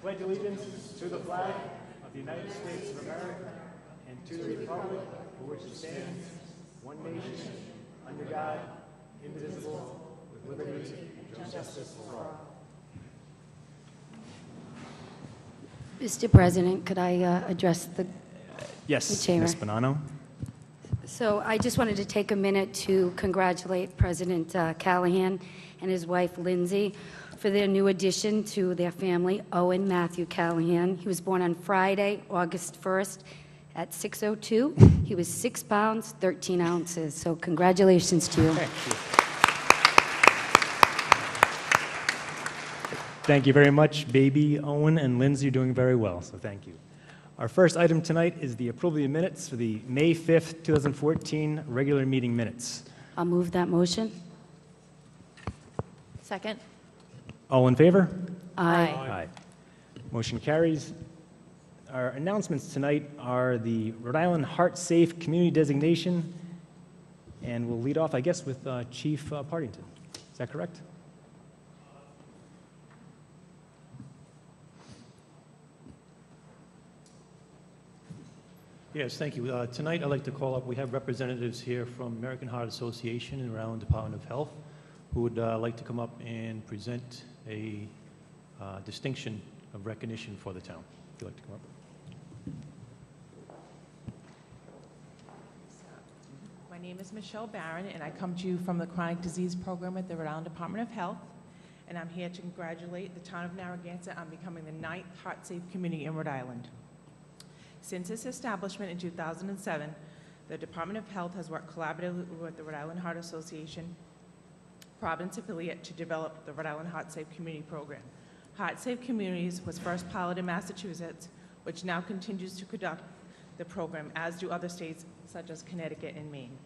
pledge allegiance to the flag of the United States of America and to the republic for which it stands, one nation, under God, indivisible, with liberty and justice for all. Mr. President, could I address the Yes, chamber? Ms. Bonanno. So I just wanted to take a minute to congratulate President Callahan and his wife Lindsay for their new addition to their family, Owen Matthew Callahan. He was born on Friday, August 1st at 6:02. He was 6 pounds, 13 ounces. So congratulations to you. Thank you very much. Baby Owen and Lindsay are doing very well, so thank you. Our first item tonight is the approval of minutes for the May 5th, 2014 regular meeting minutes. I'll move that motion. Second. All in favor? Aye. Aye. Motion carries. Our announcements tonight are the Rhode Island Heart Safe Community Designation, and we'll lead off, I guess, with Chief Partington. Is that correct? Yes, thank you. Tonight, I'd like to call up, we have representatives here from American Heart Association and Rhode Island Department of Health who would like to come up and present a distinction of recognition for the town. If you'd like to come up. My name is Michelle Barron, and I come to you from the Chronic Disease Program at the Rhode Island Department of Health, and I'm here to congratulate the town of Narragansett on becoming the 9th heart-safe community in Rhode Island. Since its establishment in 2007, the Department of Health has worked collaboratively with the Rhode Island Heart Association Providence affiliate to develop the Rhode Island Heart Safe Community Program. Heart Safe Communities was first piloted in Massachusetts, which now continues to conduct the program, as do other states such as Connecticut and Maine.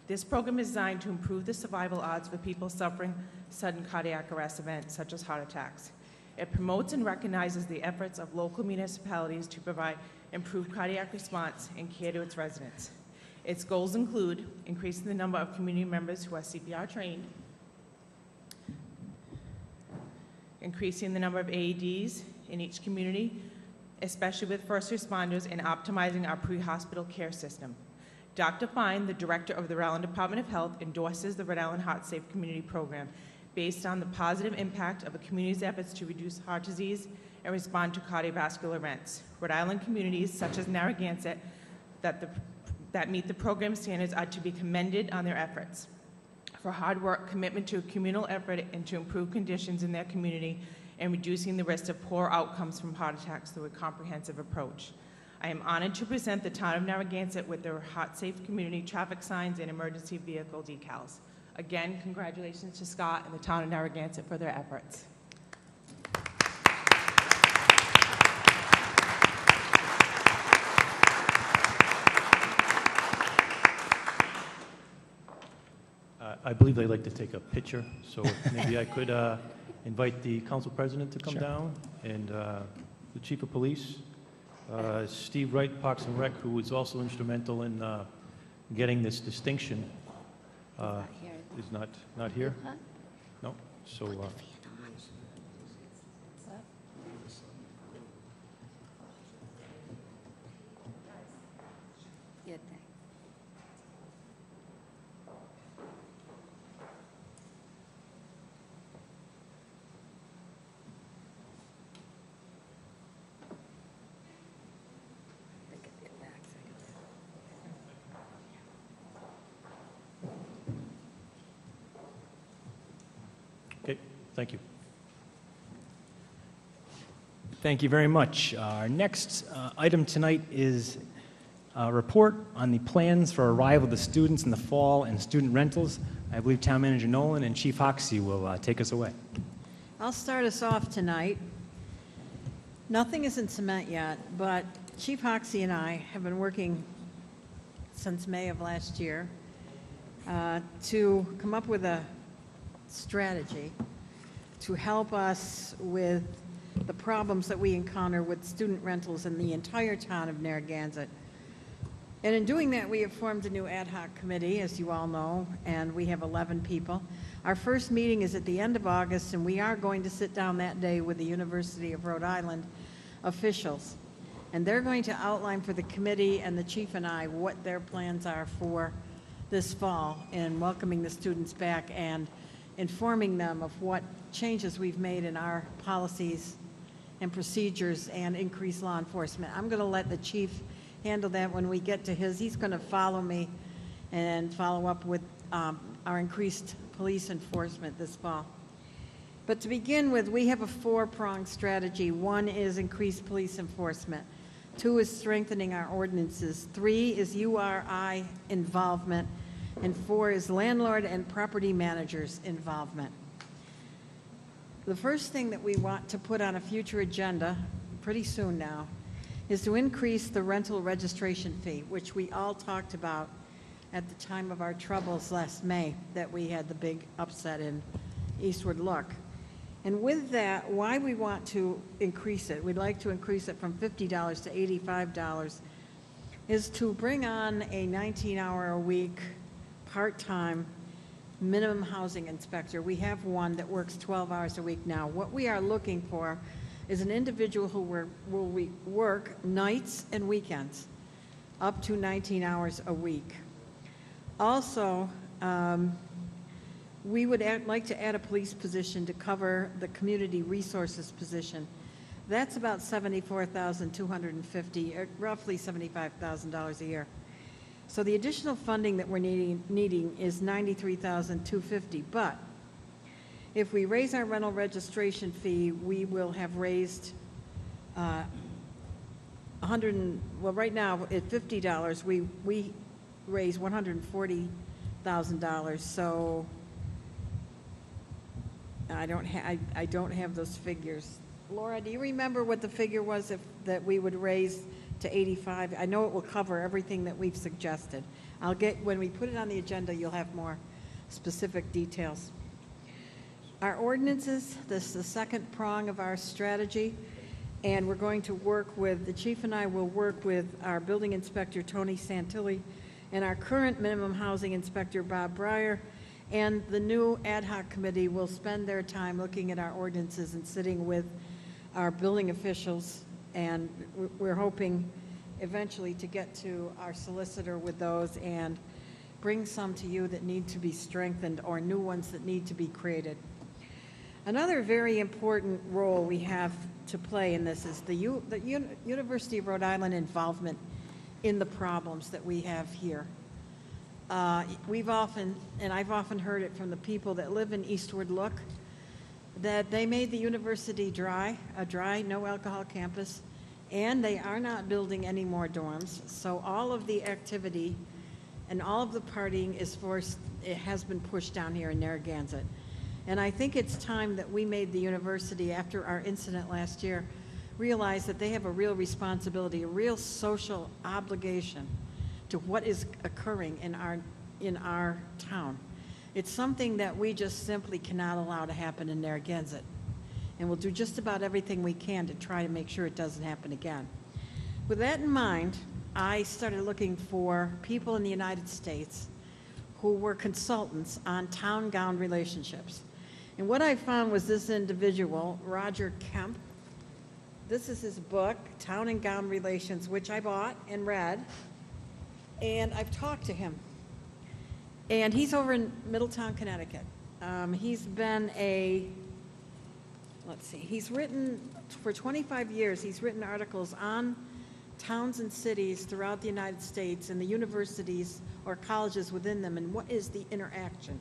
This program is designed to improve the survival odds for people suffering sudden cardiac arrest events such as heart attacks. It promotes and recognizes the efforts of local municipalities to provide improved cardiac response and care to its residents. Its goals include increasing the number of community members who are CPR trained, increasing the number of AEDs in each community, especially with first responders, and optimizing our pre-hospital care system. Dr. Fine, the director of the Rhode Island Department of Health, endorses the Rhode Island Heart Safe Community Program based on the positive impact of a community's efforts to reduce heart disease and respond to cardiovascular events. Rhode Island communities, such as Narragansett, that meet the program standards are to be commended on their efforts for hard work, commitment to a communal effort, and to improve conditions in their community and reducing the risk of poor outcomes from heart attacks through a comprehensive approach. I am honored to present the town of Narragansett with their Heart Safe Community traffic signs and emergency vehicle decals. Again, congratulations to Scott and the town of Narragansett for their efforts. I believe they'd like to take a picture, so maybe I could invite the council president to come down, and the chief of police, Steve Wright, Parks and Rec, who was also instrumental in getting this distinction. Is not here? No. So. Okay. Thank you. Thank you very much. Our next item tonight is a report on the plans for arrival of the students in the fall and student rentals. I believe Town Manager Nolan and Chief Hoxie will take us away. I'll start us off tonight. Nothing is in cement yet, but Chief Hoxie and I have been working since May of last year to come up with a strategy to help us with the problems that we encounter with student rentals in the entire town of Narragansett. And in doing that, we have formed a new ad hoc committee, as you all know, and we have 11 people. Our first meeting is at the end of August, and we are going to sit down that day with the University of Rhode Island officials. And they're going to outline for the committee and the chief and I what their plans are for this fall in welcoming the students back and informing them of what changes we've made in our policies and procedures and increased law enforcement. I'm going to let the chief handle that when we get to his. He's going to follow me and follow up with our increased police enforcement this fall. But to begin with, we have a four-pronged strategy. One is increased police enforcement. 2 is strengthening our ordinances. 3 is URI involvement. And 4 is landlord and property managers' involvement. The first thing that we want to put on a future agenda, pretty soon now, is to increase the rental registration fee, which we all talked about at the time of our troubles last May, that we had the big upset in Eastward Look. And with that, why we want to increase it, we'd like to increase it from $50 to $85, is to bring on a 19-hour-a-week, part-time, minimum housing inspector. We have one that works 12 hours a week now. What we are looking for is an individual who will work nights and weekends, up to 19 hours a week. Also, we would like to add a police position to cover the community resources position. That's about $74,250, or roughly $75,000 a year. So the additional funding that we're needing is $93,250. But if we raise our rental registration fee, we will have raised well, right now at $50, we raise $140,000. So I don't have those figures. Laura, do you remember what the figure was that we would raise to 85? I know it will cover everything that we've suggested. When we put it on the agenda, you'll have more specific details. Our ordinances, this is the second prong of our strategy, and we're going to work with, the chief and I will work with our building inspector, Tony Santilli, and our current minimum housing inspector, Bob Breyer, and the new ad hoc committee will spend their time looking at our ordinances and sitting with our building officials, and we're hoping eventually to get to our solicitor with those and bring some to you that need to be strengthened or new ones that need to be created. Another very important role we have to play in this is the University of Rhode Island involvement in the problems that we have here. I've often heard it from the people that live in Eastward Look, that they made the university a dry, no alcohol campus, and they are not building any more dorms. So all of the activity and all of the partying it has been pushed down here in Narragansett. And I think it's time that we made the university, after our incident last year, realize that they have a real responsibility, a real social obligation to what is occurring in our town. It's something that we just simply cannot allow to happen in Narragansett. And we'll do just about everything we can to try to make sure it doesn't happen again. With that in mind, I started looking for people in the United States who were consultants on town-gown relationships. And what I found was this individual, Roger Kemp. This is his book, Town and Gown Relations, which I bought and read. And I've talked to him. And he's over in Middletown, Connecticut. He's been he's written, for 25 years, he's written articles on towns and cities throughout the United States and the universities or colleges within them and what is the interaction.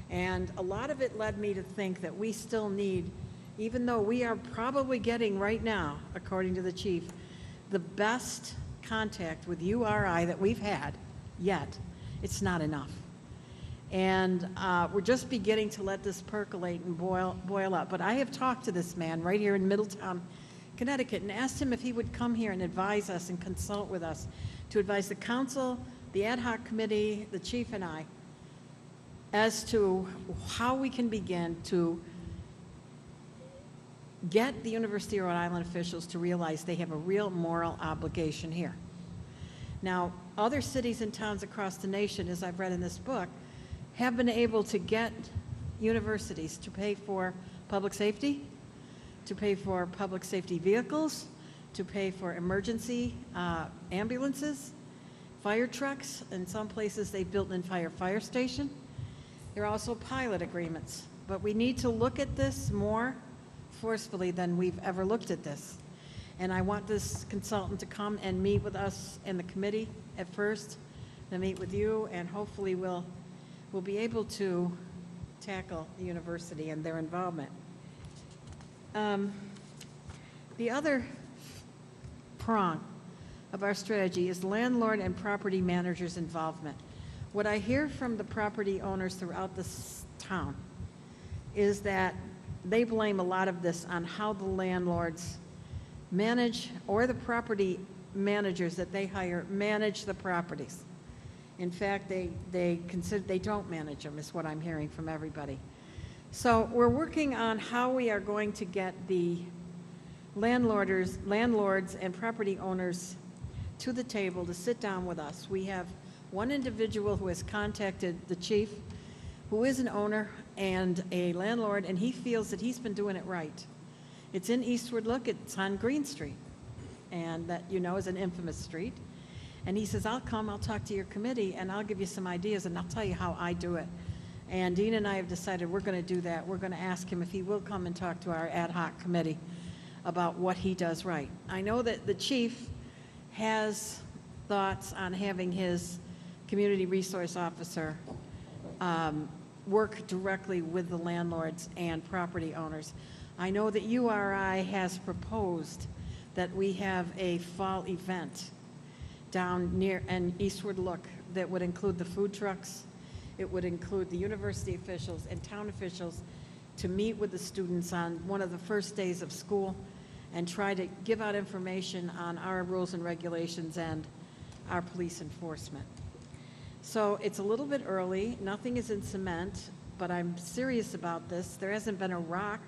And a lot of it led me to think that we still need, even though we are probably getting right now, according to the chief, the best contact with URI that we've had yet, it's not enough. And we're just beginning to let this percolate and boil up. But I have talked to this man right here in Middletown, Connecticut, and asked him if he would come here and advise us and consult with us to advise the council, the ad hoc committee, the chief and I, as to how we can begin to get the University of Rhode Island officials to realize they have a real moral obligation here. Now, other cities and towns across the nation, as I've read in this book, have been able to get universities to pay for public safety, to pay for public safety vehicles, to pay for emergency ambulances, fire trucks. In some places, they've built an entire fire station. There are also pilot agreements. But we need to look at this more forcefully than we've ever looked at this. And I want this consultant to come and meet with us in the committee at first, then meet with you, and hopefully we'll be able to tackle the university and their involvement. The other prong of our strategy is landlord and property managers' involvement. What I hear from the property owners throughout this town is that they blame a lot of this on how the landlords manage, or the property managers that they hire manage the properties. In fact, they consider they don't manage them, is what I'm hearing from everybody. So we're working on how we are going to get the landlords and property owners to the table to sit down with us. We have one individual who has contacted the chief, who is an owner and a landlord, and he feels that he's been doing it right. It's in Eastwood Look, it's on Green Street, and that you know is an infamous street. And he says, I'll come, I'll talk to your committee, and I'll give you some ideas, and I'll tell you how I do it. And Dean and I have decided we're going to do that. We're going to ask him if he will come and talk to our ad hoc committee about what he does right. I know that the chief has thoughts on having his community resource officer work directly with the landlords and property owners. I know that URI has proposed that we have a fall event down near an Eastward Look that would include the food trucks. It would include the university officials and town officials to meet with the students on one of the first days of school and try to give out information on our rules and regulations and our police enforcement. So it's a little bit early. Nothing is in cement, but I'm serious about this. There hasn't been a rock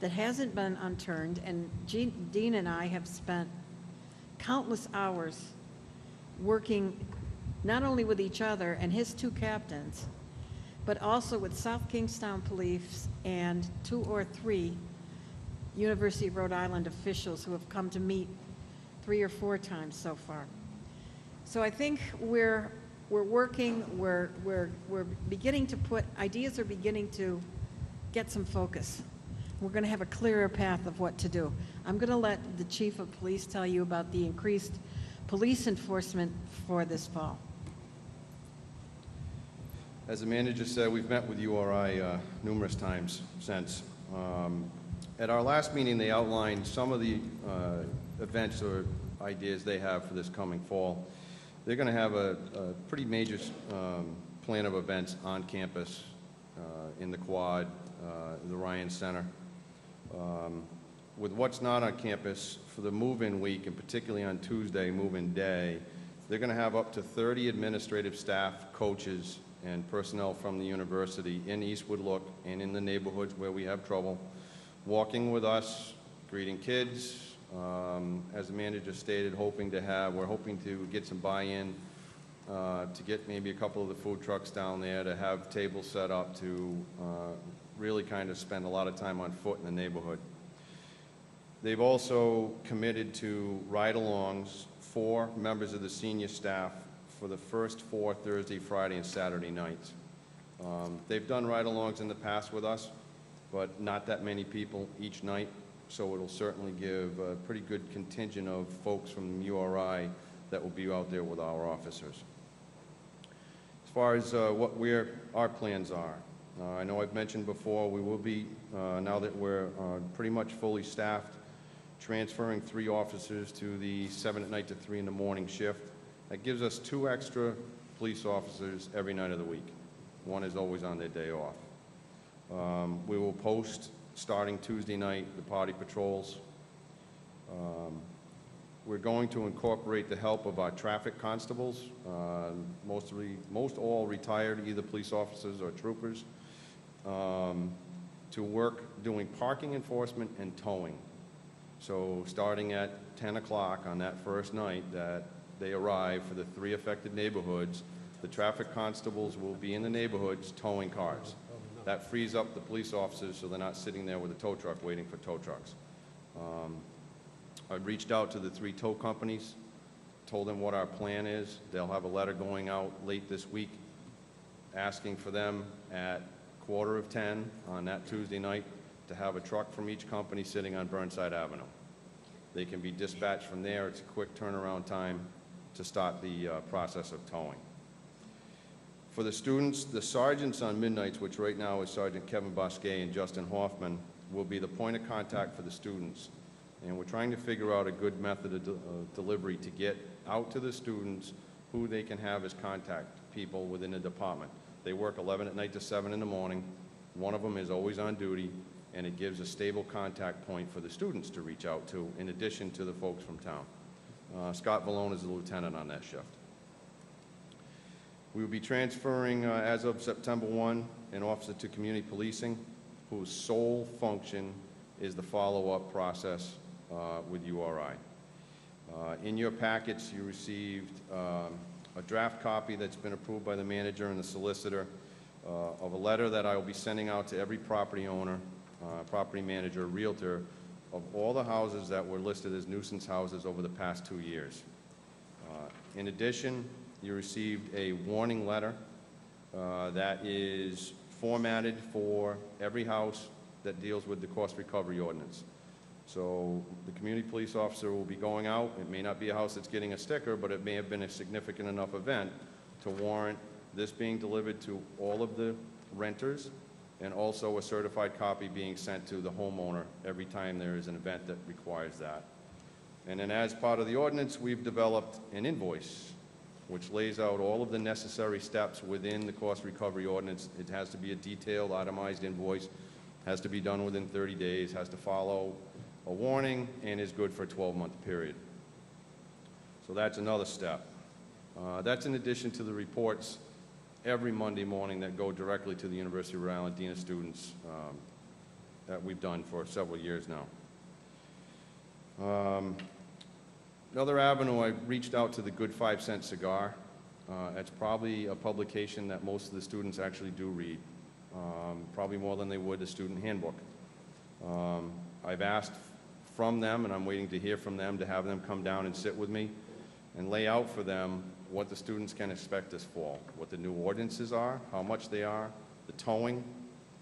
that hasn't been unturned, and Dean and I have spent countless hours working not only with each other and his two captains, but also with South Kingstown Police and 2 or 3 University of Rhode Island officials who have come to meet 3 or 4 times so far. So I think we're working, we're beginning to put, ideas are beginning to get some focus. We're going to have a clearer path of what to do. I'm going to let the chief of police tell you about the increased police enforcement for this fall. As the manager said, we've met with URI numerous times since. At our last meeting, they outlined some of the events or ideas they have for this coming fall. They're going to have a pretty major plan of events on campus, in the quad, the Ryan Center. With what's not on campus, for the move-in week, and particularly on Tuesday, move-in day, they're going to have up to 30 administrative staff, coaches, and personnel from the university in Eastwood Look and in the neighborhoods where we have trouble, walking with us, greeting kids. As the manager stated, we're hoping to get some buy-in to get maybe a couple of the food trucks down there, to have tables set up, to really kind of spend a lot of time on foot in the neighborhood. They've also committed to ride-alongs for members of the senior staff for the first 4 Thursday, Friday, and Saturday nights. They've done ride-alongs in the past with us, but not that many people each night, so it'll certainly give a pretty good contingent of folks from URI that will be out there with our officers. As far as what our plans are, I know I've mentioned before, we will be, now that we're pretty much fully staffed, transferring 3 officers to the 7 at night to 3 in the morning shift. That gives us 2 extra police officers every night of the week. One is always on their day off. We will post, starting Tuesday night, the party patrols. We're going to incorporate the help of our traffic constables, most all retired, either police officers or troopers, to work doing parking enforcement and towing. So starting at 10 o'clock on that first night that they arrive for the 3 affected neighborhoods, the traffic constables will be in the neighborhoods towing cars. That frees up the police officers so they're not sitting there with a tow truck waiting for tow trucks. I reached out to the 3 tow companies, told them what our plan is. They'll have a letter going out late this week asking for them at 9:45 on that Tuesday night to have a truck from each company sitting on Burnside Avenue. They can be dispatched from there. It's a quick turnaround time to start the process of towing. For the students, the sergeants on midnights, which right now is Sergeant Kevin Bosquet and Justin Hoffman, will be the point of contact for the students. And we're trying to figure out a good method of delivery to get out to the students who they can have as contact people within the department. They work 11 at night to 7 in the morning. One of them is always on duty, and it gives a stable contact point for the students to reach out to, in addition to the folks from town. Scott Vallone is the lieutenant on that shift. We will be transferring, as of September 1, an officer to community policing, whose sole function is the follow-up process with URI. In your packets, you received a draft copy that's been approved by the manager and the solicitor of a letter that I will be sending out to every property owner, property manager, realtor, of all the houses that were listed as nuisance houses over the past 2 years. In addition, you received a warning letter that is formatted for every house that deals with the cost recovery ordinance. So the community police officer will be going out. It may not be a house that's getting a sticker, but it may have been a significant enough event to warrant this being delivered to all of the renters, and also a certified copy being sent to the homeowner every time there is an event that requires that. And then as part of the ordinance, we've developed an invoice which lays out all of the necessary steps within the cost recovery ordinance. It has to be a detailed, itemized invoice, has to be done within 30 days, has to follow a warning, and is good for a 12-month period. So that's another step. That's in addition to the reports every Monday morning that go directly to the University of Rhode Island Dean of Students that we've done for several years now. Another avenue, I reached out to the Good 5 Cent Cigar. It's probably a publication that most of the students actually do read, probably more than they would the student handbook. I've asked from them, and I'm waiting to hear from them, to have them come down and sit with me and lay out for them what the students can expect this fall, what the new ordinances are, how much they are, the towing,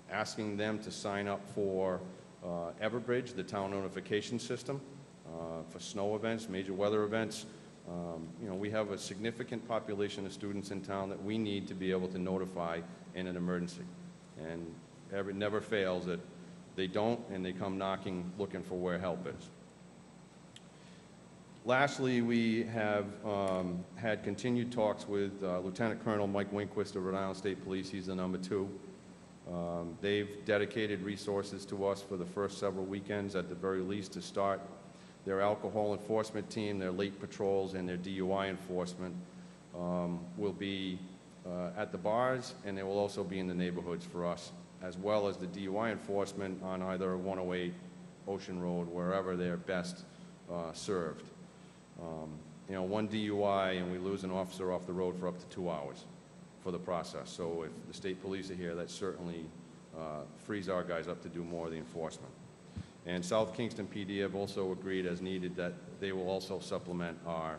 asking them to sign up for Everbridge, the town notification system, for snow events, major weather events. You know, we have a significant population of students in town that we need to be able to notify in an emergency. And it never fails that they don't, and they come knocking looking for where help is. Lastly, we have had continued talks with Lieutenant Colonel Mike Winquist of Rhode Island State Police. He's the number 2. They've dedicated resources to us for the first several weekends, at the very least, to start their alcohol enforcement team, their late patrols, and their DUI enforcement will be at the bars, and they will also be in the neighborhoods for us, as well as the DUI enforcement on either 108, Ocean Road, wherever they're best served. You know, one DUI and we lose an officer off the road for up to 2 hours for the process. So if the state police are here, that certainly frees our guys up to do more of the enforcement. And South Kingston PD have also agreed, as needed, that they will also supplement our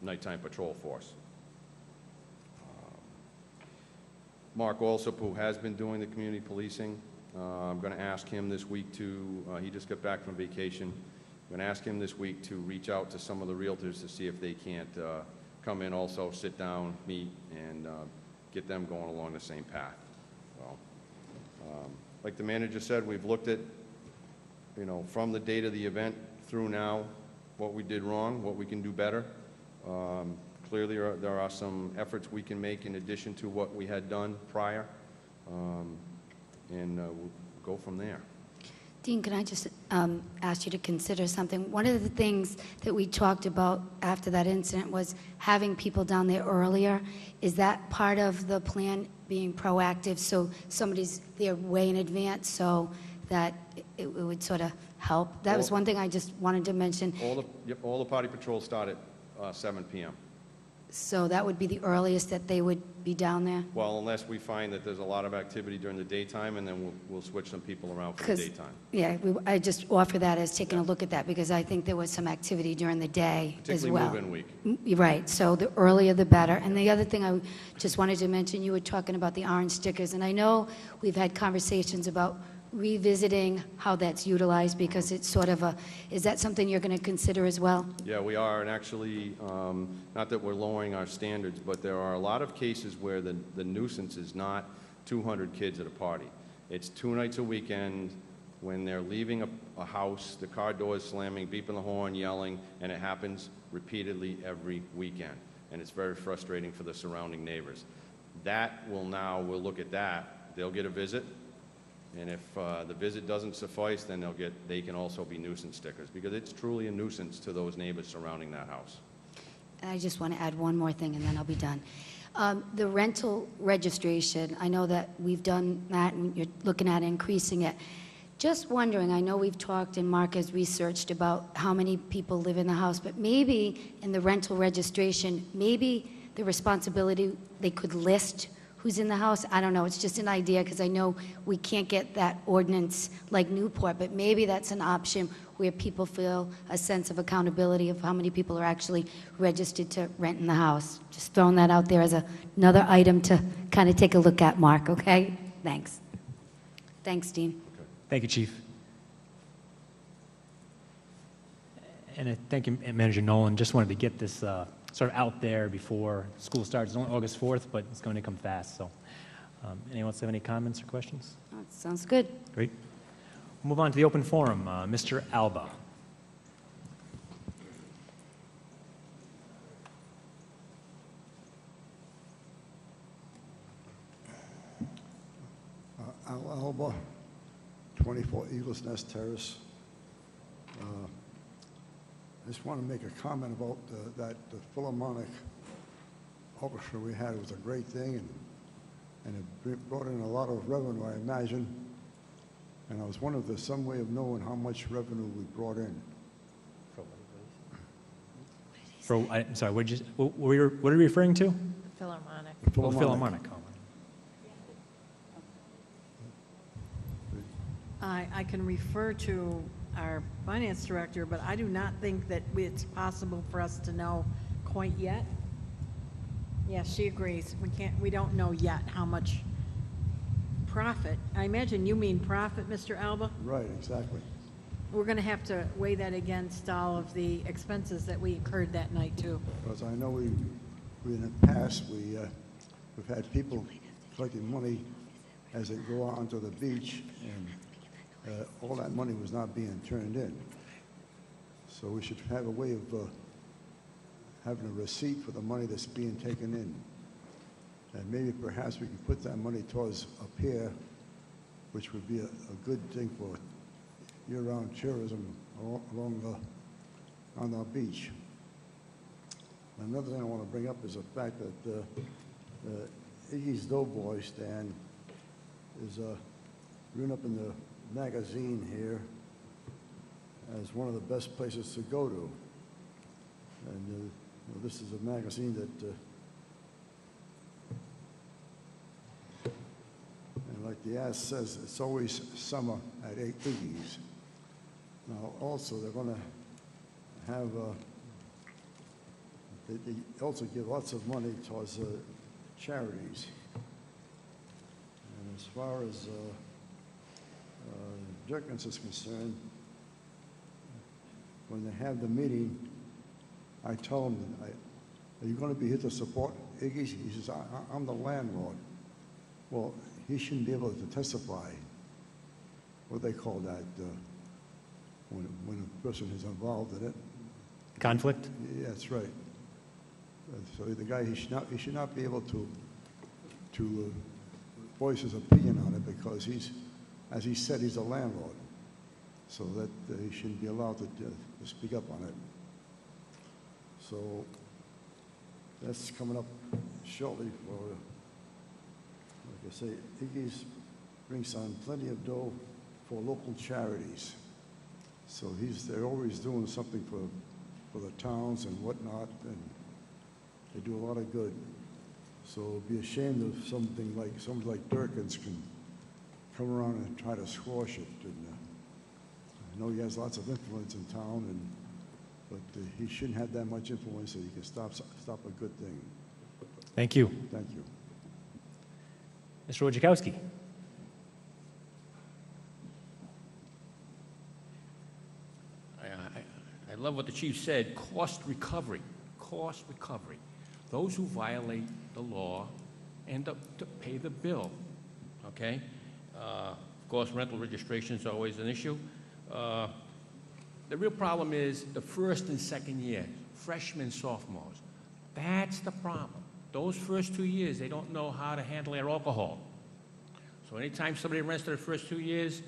nighttime patrol force. Mark Alsop, who has been doing the community policing, I'm going to ask him this week to, he just got back from vacation, I'm going to ask him this week to reach out to some of the realtors to see if they can't come in also, sit down, meet, and get them going along the same path. Well, like the manager said, we've looked at, you know, from the date of the event through now, what we did wrong, what we can do better. Clearly, there are some efforts we can make in addition to what we had done prior, and we'll go from there. Dean, can I just ask you to consider something? One of the things that we talked about after that incident was having people down there earlier. Is that part of the plan, being proactive, so somebody's there way in advance so that it would sort of help? That was one thing I just wanted to mention. All the party patrols start at 7 p.m. So that would be the earliest that they would be down there? Well, unless we find that there's a lot of activity during the daytime, and then we'll switch some people around for the 'Cause, daytime. yeah, I just offer that as taking a look at that, because I think there was some activity during the day as Particularly well. move-in week. You're right, so the earlier the better. And the other thing I just wanted to mention, you were talking about the orange stickers, and I know we've had conversations about revisiting how that's utilized, because it's sort of is that something you're going to consider as well? Yeah, we are, and actually, not that we're lowering our standards, but there are a lot of cases where the nuisance is not 200 kids at a party. It's 2 nights a weekend when they're leaving a house, the car door is slamming, beeping the horn, yelling, and it happens repeatedly every weekend. And it's very frustrating for the surrounding neighbors. We'll look at that. They'll get a visit. And if the visit doesn't suffice, then they can also be nuisance stickers, because it's truly a nuisance to those neighbors surrounding that house. And I just want to add one more thing, and then I'll be done. The rental registration, I know that we've done that, and you're looking at increasing it. Just wondering, I know we've talked and Mark has researched about how many people live in the house, but maybe in the rental registration, maybe the responsibility, they could list who's in the house. I don't know, it's just an idea, because I know we can't get that ordinance like Newport, but maybe that's an option where people feel a sense of accountability of how many people are actually registered to rent in the house. Just throwing that out there as another item to kind of take a look at, Mark, okay? Thanks. Thanks, Dean. Thank you, Chief. And I thank you, Manager Nolan. Just wanted to get this sort of out there before school starts. It's only August 4th, but it's going to come fast. So, anyone else have any comments or questions? Oh, sounds good. Great. We'll move on to the open forum. Mr. Alba. Al Alba, 24 Eagles Nest Terrace. I just want to make a comment about the Philharmonic orchestra we had. It was a great thing, and it brought in a lot of revenue, I imagine. And I was wondering if there's some way of knowing how much revenue we brought in. I'm sorry, what are you referring to? Philharmonic. Oh, Philharmonic. Oh. I can refer to our finance director, but I do not think that it's possible for us to know quite yet. Yeah, she agrees. We don't know yet how much profit. I imagine you mean profit, Mr. Alba? Right, exactly. We're going to have to weigh that against all of the expenses that we incurred that night, too. Because I know we in the past, we've had people collecting money as they go out onto the beach, and all that money was not being turned in. So we should have a way of having a receipt for the money that's being taken in. And maybe perhaps we could put that money towards a pier, which would be a good thing for year-round tourism on our beach. Another thing I want to bring up is the fact that Iggy's Doughboy stand is written up in the magazine here as one of the best places to go to. And this is a magazine that, and like the ad says, it's always summer at Iggy's. Now, also, they're going to have, they also give lots of money towards charities. And as far as Jerkins is concerned, when they have the meeting, I tell him, are you going to be here to support Iggy's? He says, I'm the landlord. Well, he shouldn't be able to testify. What do they call that? When a person is involved in it. Conflict? Yeah, that's right. So the guy, he should not be able to voice his opinion on it, because he's, as he said, he's a landlord. So that he shouldn't be allowed to speak up on it. So that's coming up shortly for, like I say, Iggy's brings on plenty of dough for local charities. So they're always doing something for the towns and whatnot, and They do a lot of good. So it'd be a shame if somebody like Durkins can come around and try to squash it. And, I know he has lots of influence in town, but he shouldn't have that much influence so he can stop a good thing. Thank you. Thank you. Mr. Wojciechowski. I love what the chief said, cost recovery. Cost recovery. Those who violate the law end up to pay the bill, okay? Of course, rental registration is always an issue. The real problem is the first and second year, freshmen, sophomores. That's the problem. Those first 2 years, they don't know how to handle their alcohol. So anytime somebody rents their first 2 years,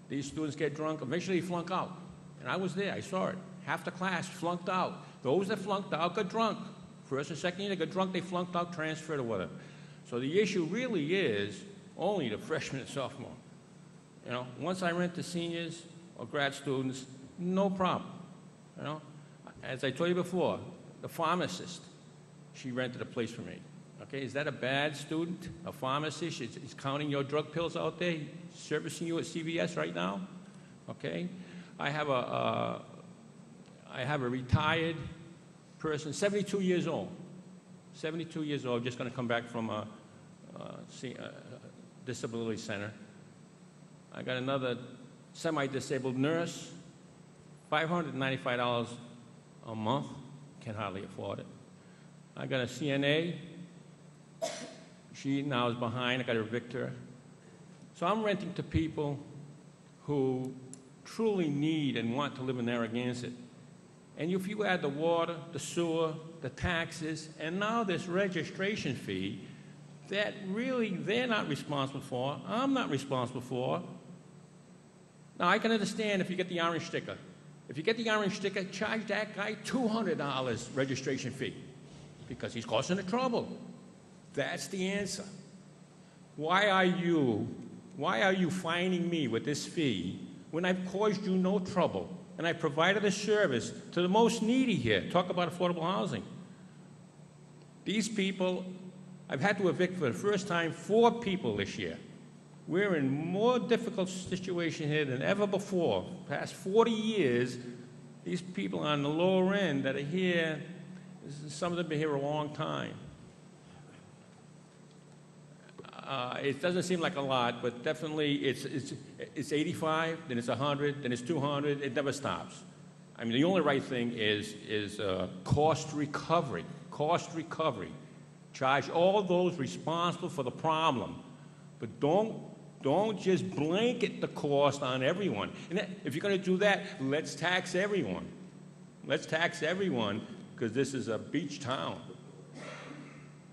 these students get drunk, eventually they flunk out. And I was there, I saw it. Half the class flunked out. Those that flunked out got drunk. First and second year, they got drunk, they flunked out, transferred or whatever. So the issue really is only the freshmen and sophomore. You know, once I rent to seniors or grad students, no problem. You know, as I told you before, the pharmacist, she rented a place for me. Okay, is that a bad student? A pharmacist? He's counting your drug pills out there, servicing you at CVS right now? Okay, I have a retired person, 72 years old. 72 years old, just going to come back from a disability center. I got another semi-disabled nurse, $595 a month, can hardly afford it. I got a CNA, she now is behind, I got to evict her. So I'm renting to people who truly need and want to live in Narragansett. And if you add the water, the sewer, the taxes, and now this registration fee that really they're not responsible for, I'm not responsible for. Now, I can understand if you get the orange sticker. If you get the orange sticker, charge that guy $200 registration fee because he's causing the trouble. That's the answer. Why are you fining me with this fee when I've caused you no trouble and I provided a service to the most needy here? Talk about affordable housing. These people, I've had to evict for the first time 4 people this year. We're in more difficult situation here than ever before. Past 40 years, these people on the lower end that are here, some of them have been here a long time. It doesn't seem like a lot, but definitely it's 85, then it's 100, then it's 200. It never stops. I mean, the only right thing is cost recovery. Cost recovery. Charge all those responsible for the problem, but don't just blanket the cost on everyone. And if you're going to do that, let's tax everyone. Let's tax everyone because this is a beach town.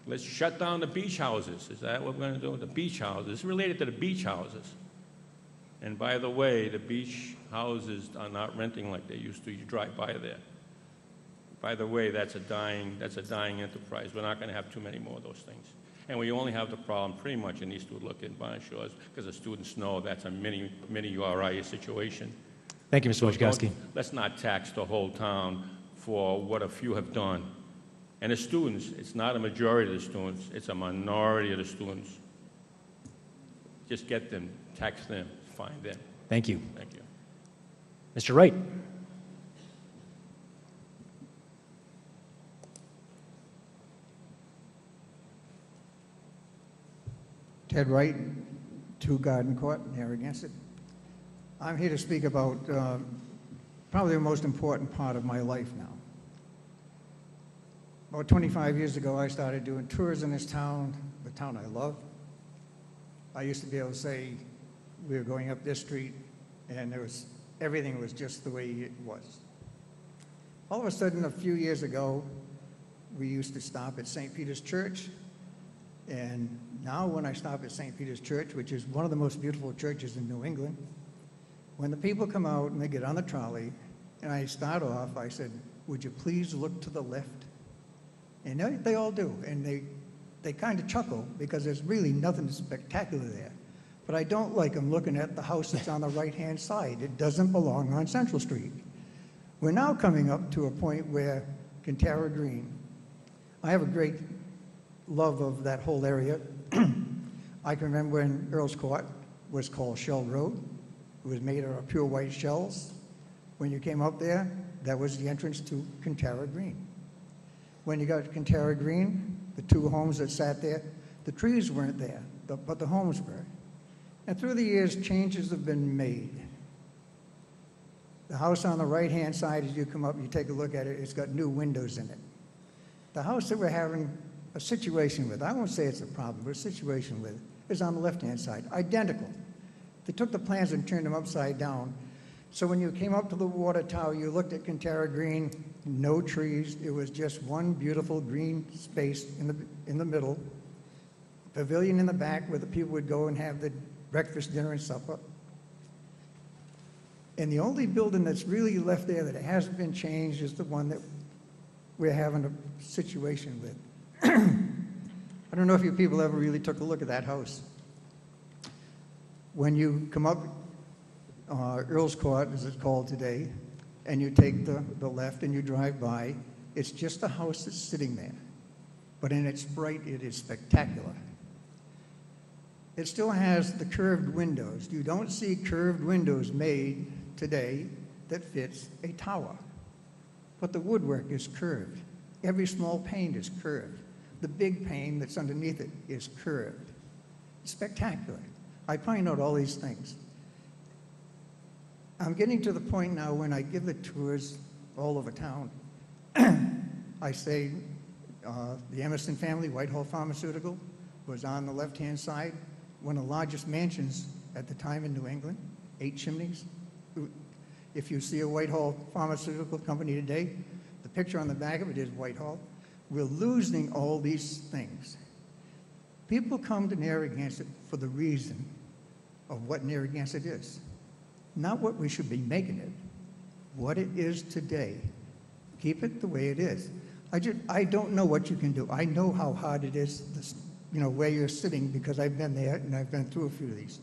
Let's shut down the beach houses. Is that what we're going to do with the beach houses? It's related to the beach houses. And by the way, the beach houses are not renting like they used to. You drive by there. By the way, that's a dying enterprise. We're not going to have too many more of those things. And we only have the problem pretty much in Eastwood Look and Barn Shores because the students know that's a mini URI situation. Thank you, Mr. Wojciechowski. Let's not tax the whole town for what a few have done. And the students, it's not a majority of the students, it's a minority of the students. Just get them, tax them, find them. Thank you. Thank you. Mr. Wright. Ted Wright, 2 Garden Court, Narragansett. I'm here to speak about probably the most important part of my life now. About 25 years ago, I started doing tours in this town, the town I love. I used to be able to say we were going up this street, and everything was just the way it was. All of a sudden, a few years ago, we used to stop at St. Peter's Church, and now when I stop at St. Peter's Church, which is one of the most beautiful churches in New England, when the people come out and they get on the trolley, and I start off, I said, would you please look to the left? And they all do, and they kind of chuckle because there's really nothing spectacular there. But I don't like them looking at the house that's on the right-hand side. It doesn't belong on Central Street. We're now coming up to a point where Kintara Green, I have a great love of that whole area. I can remember when Earl's Court was called Shell Road. It was made out of pure white shells. When you came up there, that was the entrance to Kintara Green. When you got to Kintara Green, the two homes that sat there, the trees weren't there, but the homes were. And through the years, changes have been made. The house on the right-hand side, as you come up, you take a look at it, it's got new windows in it. The house that we're having a situation with, I won't say it's a problem, but a situation with, is on the left-hand side, identical. They took the plans and turned them upside down. So when you came up to the water tower, you looked at Kintara Green, no trees. It was just one beautiful green space in the middle, pavilion in the back where the people would go and have the breakfast, dinner, and supper. And the only building that's really left there that hasn't been changed is the one that we're having a situation with. I don't know if you people ever really took a look at that house. When you come up Earl's Court, as it's called today, and you take the left and you drive by, it's just a house that's sitting there. But in its bright, it is spectacular. It still has the curved windows. You don't see curved windows made today that fits a tower. But the woodwork is curved. Every small pane is curved. The big pane that's underneath it is curved. It's spectacular. I find out all these things. I'm getting to the point now when I give the tours all over town. I say the Emerson family, Whitehall Pharmaceutical, was on the left-hand side, one of the largest mansions at the time in New England, 8 chimneys. If you see a Whitehall Pharmaceutical company today, the picture on the back of it is Whitehall. We're losing all these things. People come to Narragansett for the reason of what Narragansett is, not what we should be making it, what it is today. Keep it the way it is. I don't know what you can do. I know how hard it is, where you're sitting, because I've been there and I've been through a few of these.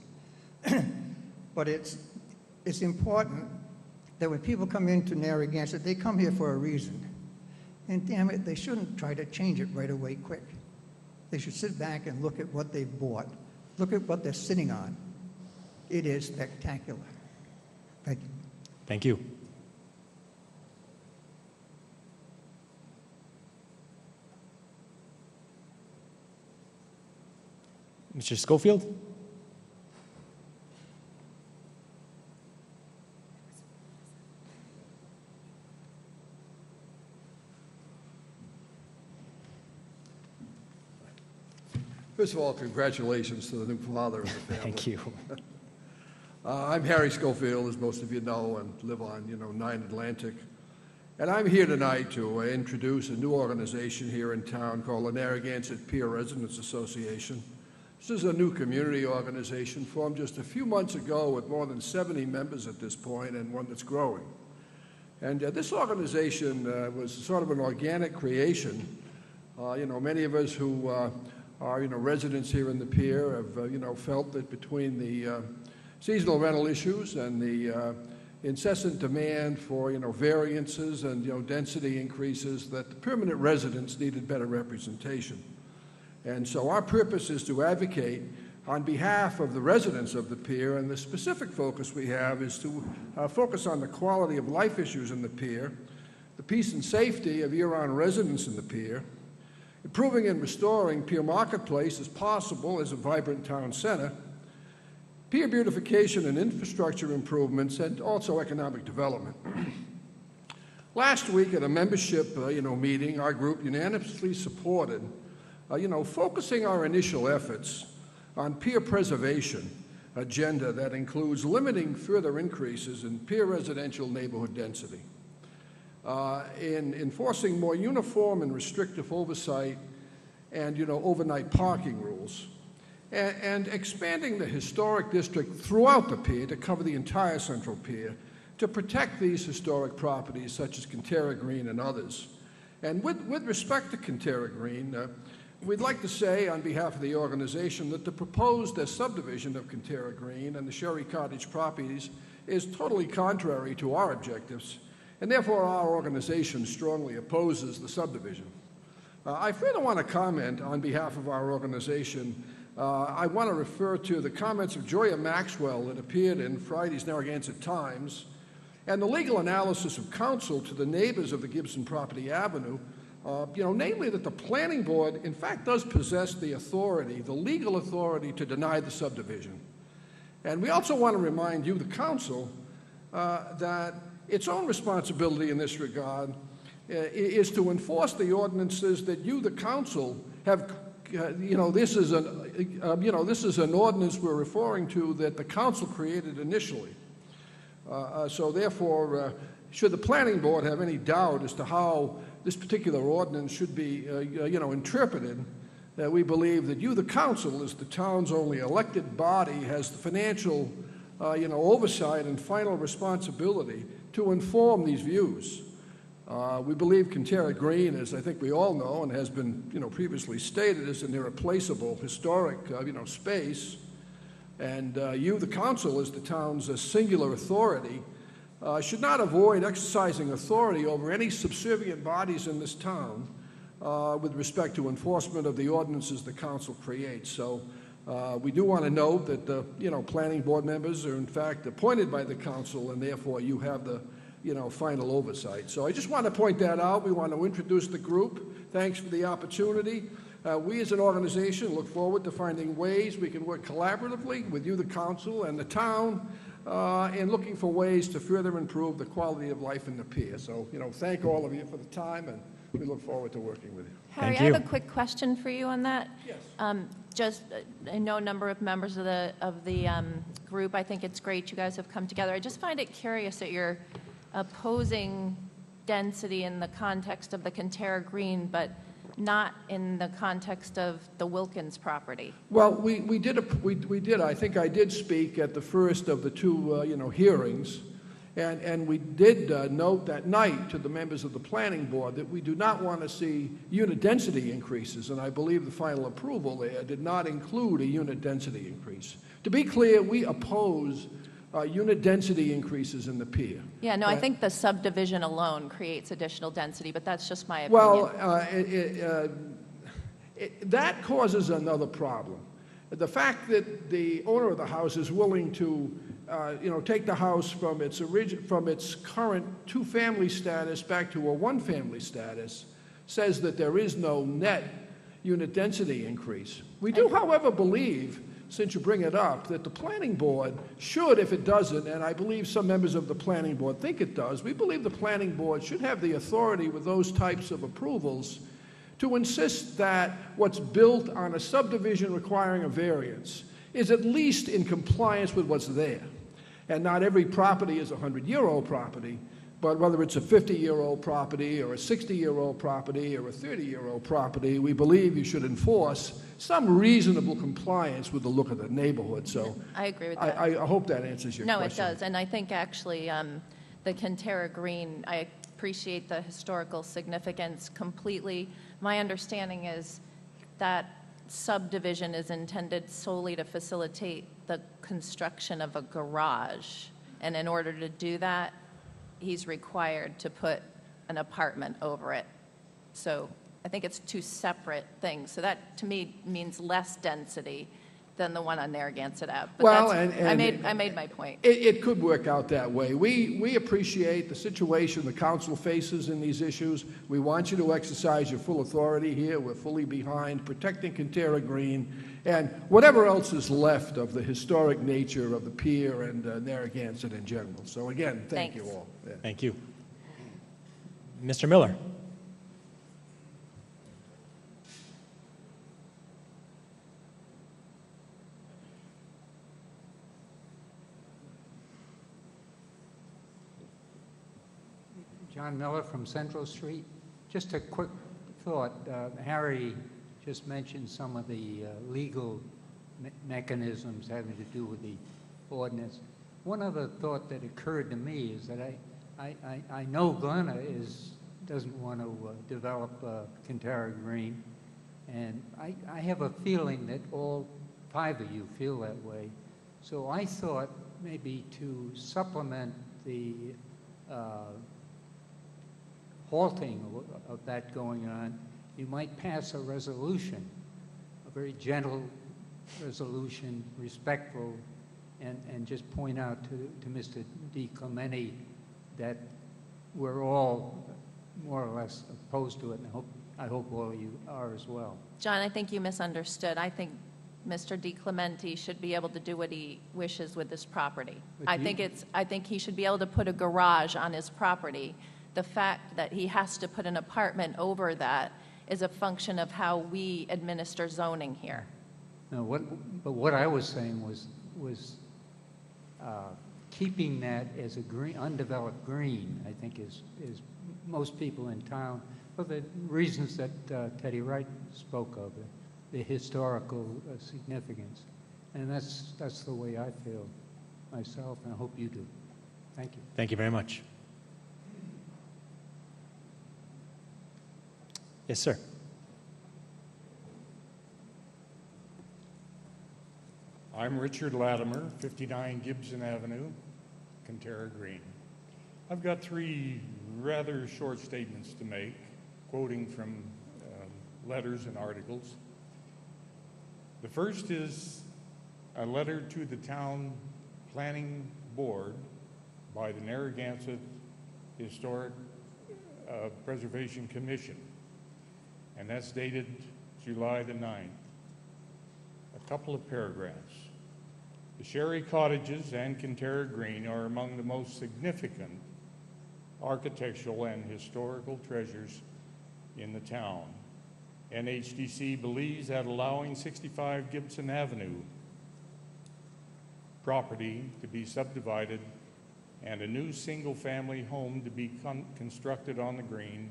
But it's important that when people come into Narragansett, they come here for a reason. And damn it, they shouldn't try to change it right away quick. They should sit back and look at what they've bought. Look at what they're sitting on. It is spectacular. Thank you. Thank you. Mr. Schofield? First of all, congratulations to the new father of the family. Thank you. I'm Harry Schofield, as most of you know, and live on, 9 Atlantic. And I'm here tonight to introduce a new organization here in town called the Narragansett Peer Residents Association. This is a new community organization formed just a few months ago with more than 70 members at this point, and one that's growing. And this organization was sort of an organic creation. Many of us who are residents here in the Pier have felt that between the seasonal rental issues and the incessant demand for variances and density increases, that the permanent residents needed better representation. And so our purpose is to advocate on behalf of the residents of the Pier, and the specific focus we have is to focus on the quality of life issues in the Pier, the peace and safety of year-round residents in the Pier, improving and restoring Pier Marketplace as possible as a vibrant town center, Pier beautification and infrastructure improvements, and also economic development. Last week at a membership meeting, our group unanimously supported focusing our initial efforts on Pier preservation agenda that includes limiting further increases in Pier residential neighborhood density, in enforcing more uniform and restrictive oversight and overnight parking rules, and expanding the historic district throughout the Pier to cover the entire Central Pier to protect these historic properties such as Kintara Green and others. And with respect to Kintara Green, we'd like to say on behalf of the organization that the proposed subdivision of Kintara Green and the Sherry Cottage properties is totally contrary to our objectives, and therefore our organization strongly opposes the subdivision. I further want to comment on behalf of our organization. I want to refer to the comments of Joya Maxwell that appeared in Friday's Narragansett Times and the legal analysis of counsel to the neighbors of the Gibson Property Avenue, namely that the planning board, in fact, does possess the authority, the legal authority to deny the subdivision. And we also want to remind you, the council, that its own responsibility in this regard is to enforce the ordinances that you, the council, have. This is an ordinance we're referring to that the council created initially. So therefore, should the planning board have any doubt as to how this particular ordinance should be, interpreted, we believe that you, the council, as the town's only elected body, has the financial, oversight and final responsibility to inform these views. We believe Cantera Green, as I think we all know and has been, previously stated, is an irreplaceable historic, space. And you, the council, as the town's singular authority, should not avoid exercising authority over any subservient bodies in this town with respect to enforcement of the ordinances the council creates. So we do want to note that the, planning board members are in fact appointed by the council, and therefore you have the, final oversight. So I just want to point that out. We want to introduce the group. Thanks for the opportunity. We as an organization look forward to finding ways we can work collaboratively with you, the council, and the town, and looking for ways to further improve the quality of life in the pier. So, thank all of you for the time, and we look forward to working with you. Harry, I have a quick question for you on that. Yes. I know a number of members of the group. I think it's great you guys have come together. I just find it curious that you're opposing density in the context of the Cantera Green, but not in the context of the Wilkins property. Well, we did. I think I did speak at the first of the two, hearings, and we did note that night to the members of the planning board that we do not want to see unit density increases, and I believe the final approval there did not include a unit density increase. To be clear, we oppose unit density increases in the pier. Yeah, no, I think the subdivision alone creates additional density, but that's just my opinion. Well, that causes another problem. The fact that the owner of the house is willing to, take the house from its current two-family status back to a one-family status says that there is no net unit density increase. We do, however, believe, since you bring it up, that the planning board should, if it doesn't, and I believe some members of the planning board think it does, we believe the planning board should have the authority with those types of approvals to insist that what's built on a subdivision requiring a variance is at least in compliance with what's there. And not every property is a 100-year-old property, but whether it's a 50-year-old property or a 60-year-old property or a 30-year-old property, we believe you should enforce some reasonable compliance with the look of the neighborhood. So I agree with that. I hope that answers your question. No, it does. And I think actually the Cantera Green, I appreciate the historical significance completely. My understanding is that subdivision is intended solely to facilitate the construction of a garage. And in order to do that, he's required to put an apartment over it. So I think it's two separate things. So that, to me, means less density than the one on Narragansett Ave. But well, I made my point. It could work out that way. We appreciate the situation the council faces in these issues. We want you to exercise your full authority here. We're fully behind protecting Cantera Green and whatever else is left of the historic nature of the pier and Narragansett in general. So again, thank you all. Yeah. Thank you. Mr. Miller. John Miller from Central Street. Just a quick thought. Harry just mentioned some of the legal mechanisms having to do with the ordinance. One other thought that occurred to me is that I know Glenna doesn't want to develop Cantera Green, and I have a feeling that all 5 of you feel that way. So I thought maybe to supplement the halting of that going on, you might pass a resolution, a very gentle resolution, respectful, and just point out to Mr. DiClemente that we're all more or less opposed to it, and I hope all of you are as well. John, I think you misunderstood. I think Mr. DiClemente should be able to do what he wishes with his property. But I think he should be able to put a garage on his property. The fact that he has to put an apartment over that is a function of how we administer zoning here. No, but what I was saying was keeping that as a green, undeveloped green, I think is most people in town, for the reasons that Teddy Wright spoke of, the historical significance. And that's the way I feel myself, and I hope you do. Thank you. Thank you very much. Yes, sir. I'm Richard Latimer, 59 Gibson Avenue, Cantera Green. I've got three rather short statements to make, quoting from letters and articles. The first is a letter to the town planning board by the Narragansett Historic Preservation Commission, and that's dated July the 9th. A couple of paragraphs. The Sherry Cottages and Cantera Green are among the most significant architectural and historical treasures in the town. NHDC believes that allowing 65 Gibson Avenue property to be subdivided and a new single-family home to be constructed on the green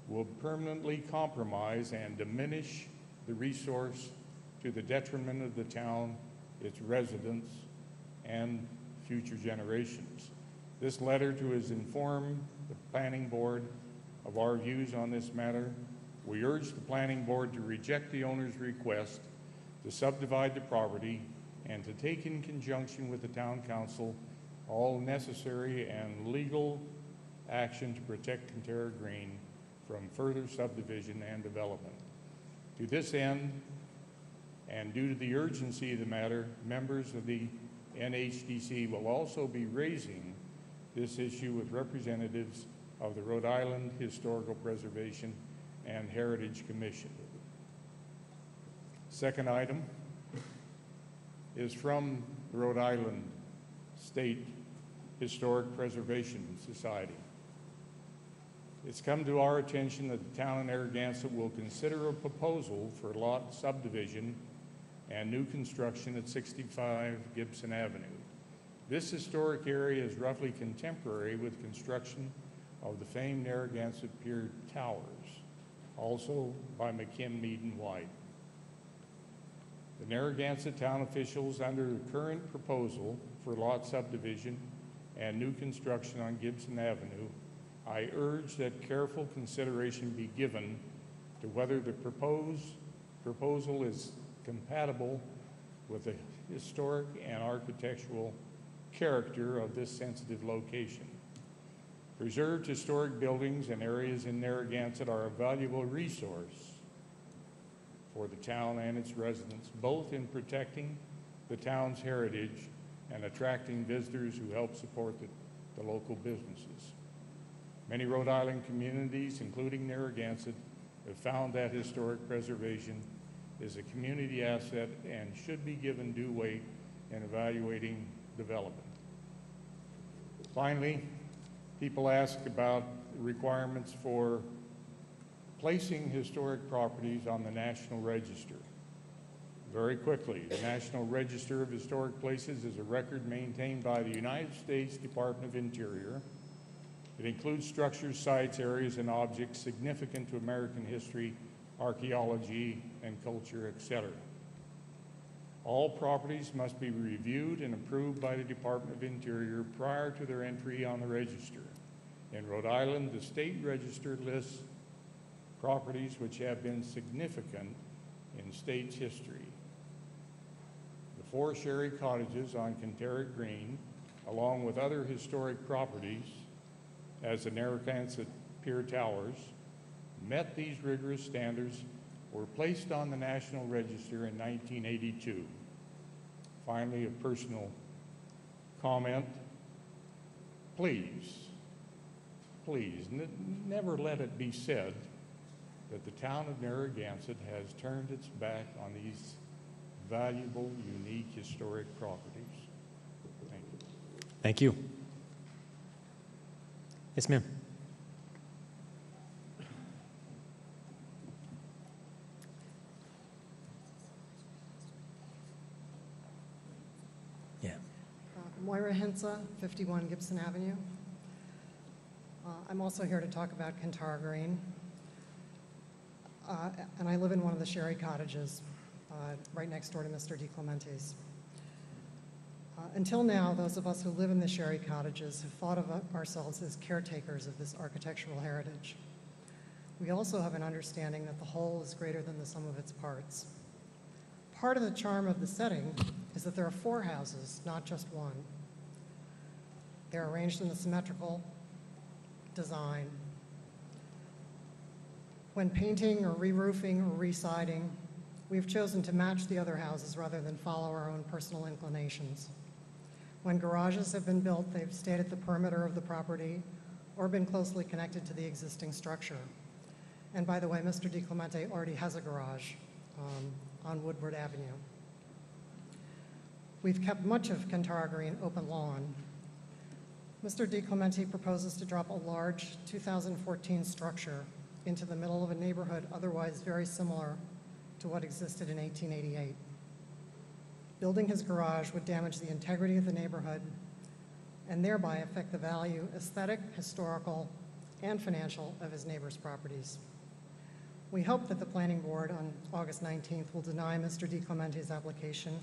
will permanently compromise and diminish the resource to the detriment of the town, its residents, and future generations. This letter has informed the planning board of our views on this matter. We urge the planning board to reject the owner's request to subdivide the property and to take in conjunction with the town council all necessary and legal action to protect Cantera Green from further subdivision and development. To this end, and due to the urgency of the matter, members of the NHDC will also be raising this issue with representatives of the Rhode Island Historical Preservation and Heritage Commission. Second item is from the Rhode Island State Historic Preservation Society. It's come to our attention that the town of Narragansett will consider a proposal for lot subdivision and new construction at 65 Gibson Avenue. This historic area is roughly contemporary with construction of the famed Narragansett Pier Towers, also by McKim, Mead, and White. The Narragansett town officials, under the current proposal for lot subdivision and new construction on Gibson Avenue, I urge that careful consideration be given to whether the proposal is compatible with the historic and architectural character of this sensitive location. Preserved historic buildings and areas in Narragansett are a valuable resource for the town and its residents, both in protecting the town's heritage and attracting visitors who help support the local businesses. Many Rhode Island communities, including Narragansett, have found that historic preservation is a community asset and should be given due weight in evaluating development. Finally, people ask about requirements for placing historic properties on the National Register. Very quickly, the National Register of Historic Places is a record maintained by the United States Department of Interior. It includes structures, sites, areas, and objects significant to American history, archaeology, and culture, etc. All properties must be reviewed and approved by the Department of Interior prior to their entry on the register. In Rhode Island, the state register lists properties which have been significant in state's history. The 4 Sherry Cottages on Cantera Green, along with other historic properties, as the Narragansett Pier Towers, met these rigorous standards, were placed on the National Register in 1982. Finally, a personal comment. Please, never let it be said that the town of Narragansett has turned its back on these valuable, unique, historic properties. Thank you. Thank you. Yes, ma'am. Yeah. Moira Hensa, 51 Gibson Avenue. I'm also here to talk about Kintara Green. And I live in one of the Sherry cottages right next door to Mr. DiClemente's. Until now, those of us who live in the Sherry cottages have thought of ourselves as caretakers of this architectural heritage. We also have an understanding that the whole is greater than the sum of its parts. Part of the charm of the setting is that there are 4 houses, not just one. They're arranged in a symmetrical design. When painting or re-roofing or re-siding, we've chosen to match the other houses rather than follow our own personal inclinations. When garages have been built, they've stayed at the perimeter of the property or been closely connected to the existing structure. And by the way, Mr. DiClemente already has a garage on Woodward Avenue. We've kept much of Kintara Green open lawn. Mr. DiClemente proposes to drop a large 2014 structure into the middle of a neighborhood otherwise very similar to what existed in 1888. Building his garage would damage the integrity of the neighborhood and thereby affect the value, aesthetic, historical, and financial of his neighbors' properties. We hope that the Planning Board on August 19th will deny Mr. DiClemente's application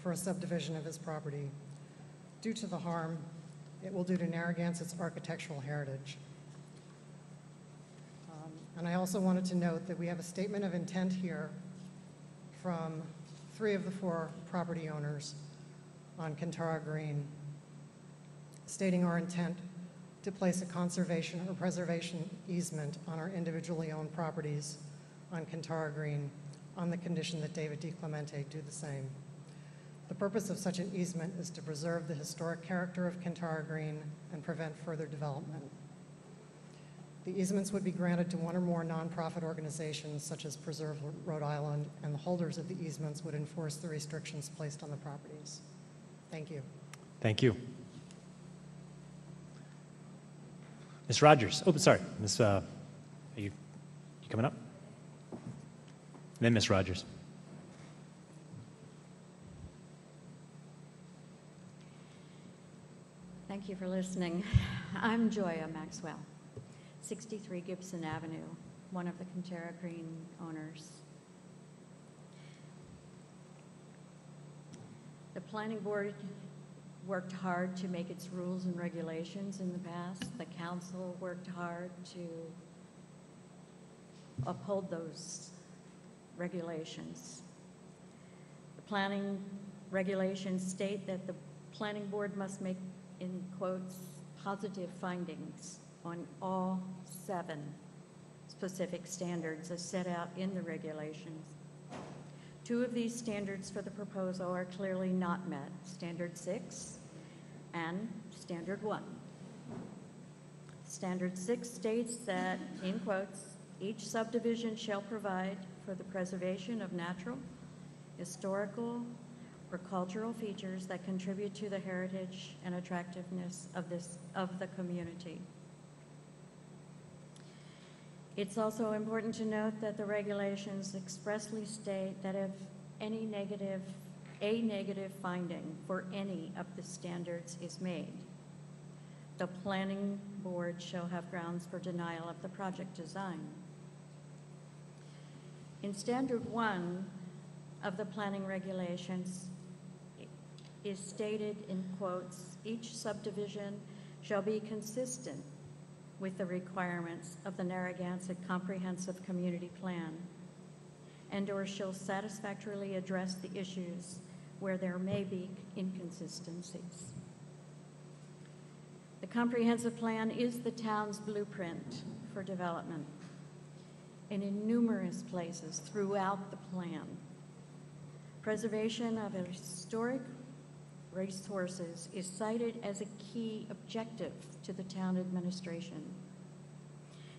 for a subdivision of his property due to the harm it will do to Narragansett's architectural heritage. And I also wanted to note that we have a statement of intent here from 3 of the 4 property owners on Kintara Green, stating our intent to place a conservation or preservation easement on our individually owned properties on Kintara Green on the condition that David DiClemente do the same. The purpose of such an easement is to preserve the historic character of Kintara Green and prevent further development. The easements would be granted to 1 or more nonprofit organizations such as Preserve Rhode Island, and the holders of the easements would enforce the restrictions placed on the properties. Thank you. Thank you. Ms. Rogers. Oh, sorry. Ms. Are you coming up? And then Ms. Rogers. Thank you for listening. I'm Joya Maxwell, 63 Gibson Avenue, one of the Kintara Green owners. The Planning Board worked hard to make its rules and regulations in the past. The council worked hard to uphold those regulations. The planning regulations state that the Planning Board must make, in quotes, positive findings on all 7 specific standards as set out in the regulations. 2 of these standards for the proposal are clearly not met, Standard 6 and Standard 1. Standard 6 states that, in quotes, each subdivision shall provide for the preservation of natural, historical, or cultural features that contribute to the heritage and attractiveness of the community. It's also important to note that the regulations expressly state that if a negative finding for any of the standards is made, the Planning Board shall have grounds for denial of the project design. In Standard 1 of the planning regulations, is stated in quotes, each subdivision shall be consistent with the requirements of the Narragansett Comprehensive Community Plan and/or shall satisfactorily address the issues where there may be inconsistencies. The comprehensive plan is the town's blueprint for development. and in numerous places throughout the plan. Preservation of historic resources is cited as a key objective to the town administration.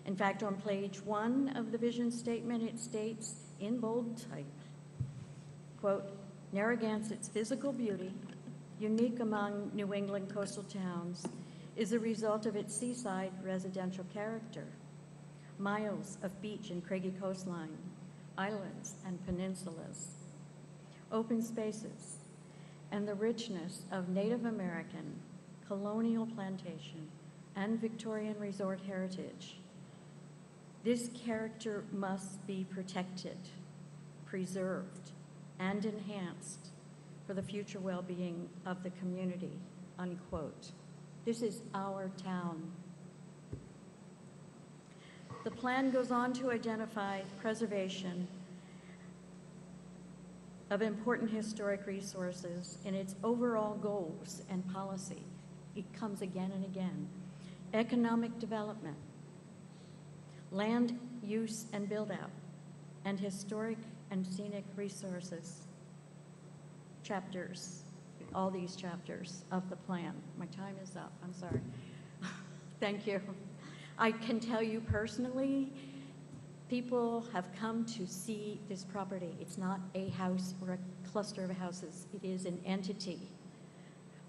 In fact, on page 1 of the vision statement, it states in bold type, quote, Narragansett's physical beauty, unique among New England coastal towns, is a result of its seaside residential character, miles of beach and craggy coastline, islands and peninsulas, open spaces, and the richness of Native American, colonial plantation, and Victorian resort heritage. This character must be protected, preserved, and enhanced for the future well-being of the community, unquote. This is our town. The plan goes on to identify preservation of important historic resources in its overall goals and policy. It comes again and again. Economic development, land use and build-out, and historic and scenic resources. Chapters, all these chapters of the plan. My time is up, I'm sorry. Thank you. I can tell you personally, people have come to see this property. It's not a house or a cluster of houses. It is an entity.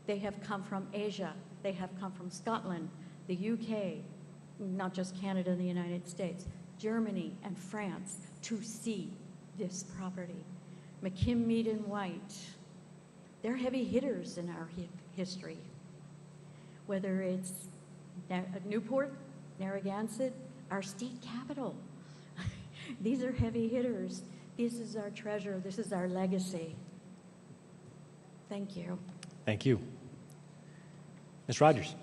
They have come from Asia. They have come from Scotland, the UK, not just Canada and the United States, Germany and France to see this property. McKim, Mead, and White, they're heavy hitters in our history. Whether it's Newport, Narragansett, our state capital. These are heavy hitters. This is our treasure. This is our legacy. Thank you. Thank you. Ms. Rogers.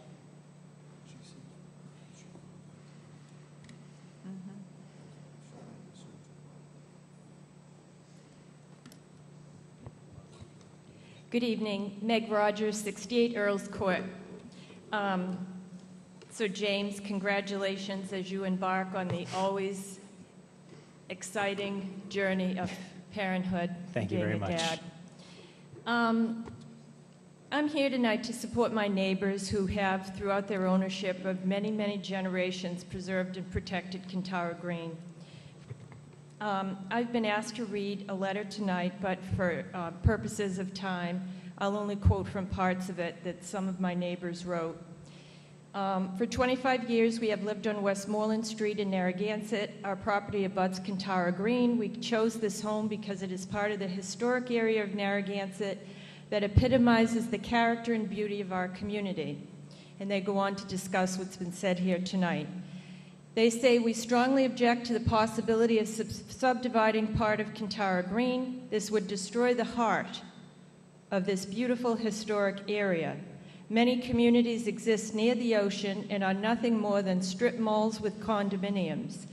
Good evening. Meg Rogers, 68 Earls Court. So James, congratulations as you embark on the always exciting journey of parenthood. Thank you being very a much. dad. I'm here tonight to support my neighbors who have, throughout their ownership of many, many generations, preserved and protected Kintara Green. I've been asked to read a letter tonight, but for purposes of time, I'll only quote from parts of it that some of my neighbors wrote. For 25 years, we have lived on Westmoreland Street in Narragansett. Our property abuts Kintara Green. We chose this home because it is part of the historic area of Narragansett that epitomizes the character and beauty of our community. And they go on to discuss what's been said here tonight. They say, we strongly object to the possibility of subdividing part of Kintara Green. This would destroy the heart of this beautiful historic area. Many communities exist near the ocean and are nothing more than strip malls with condominiums.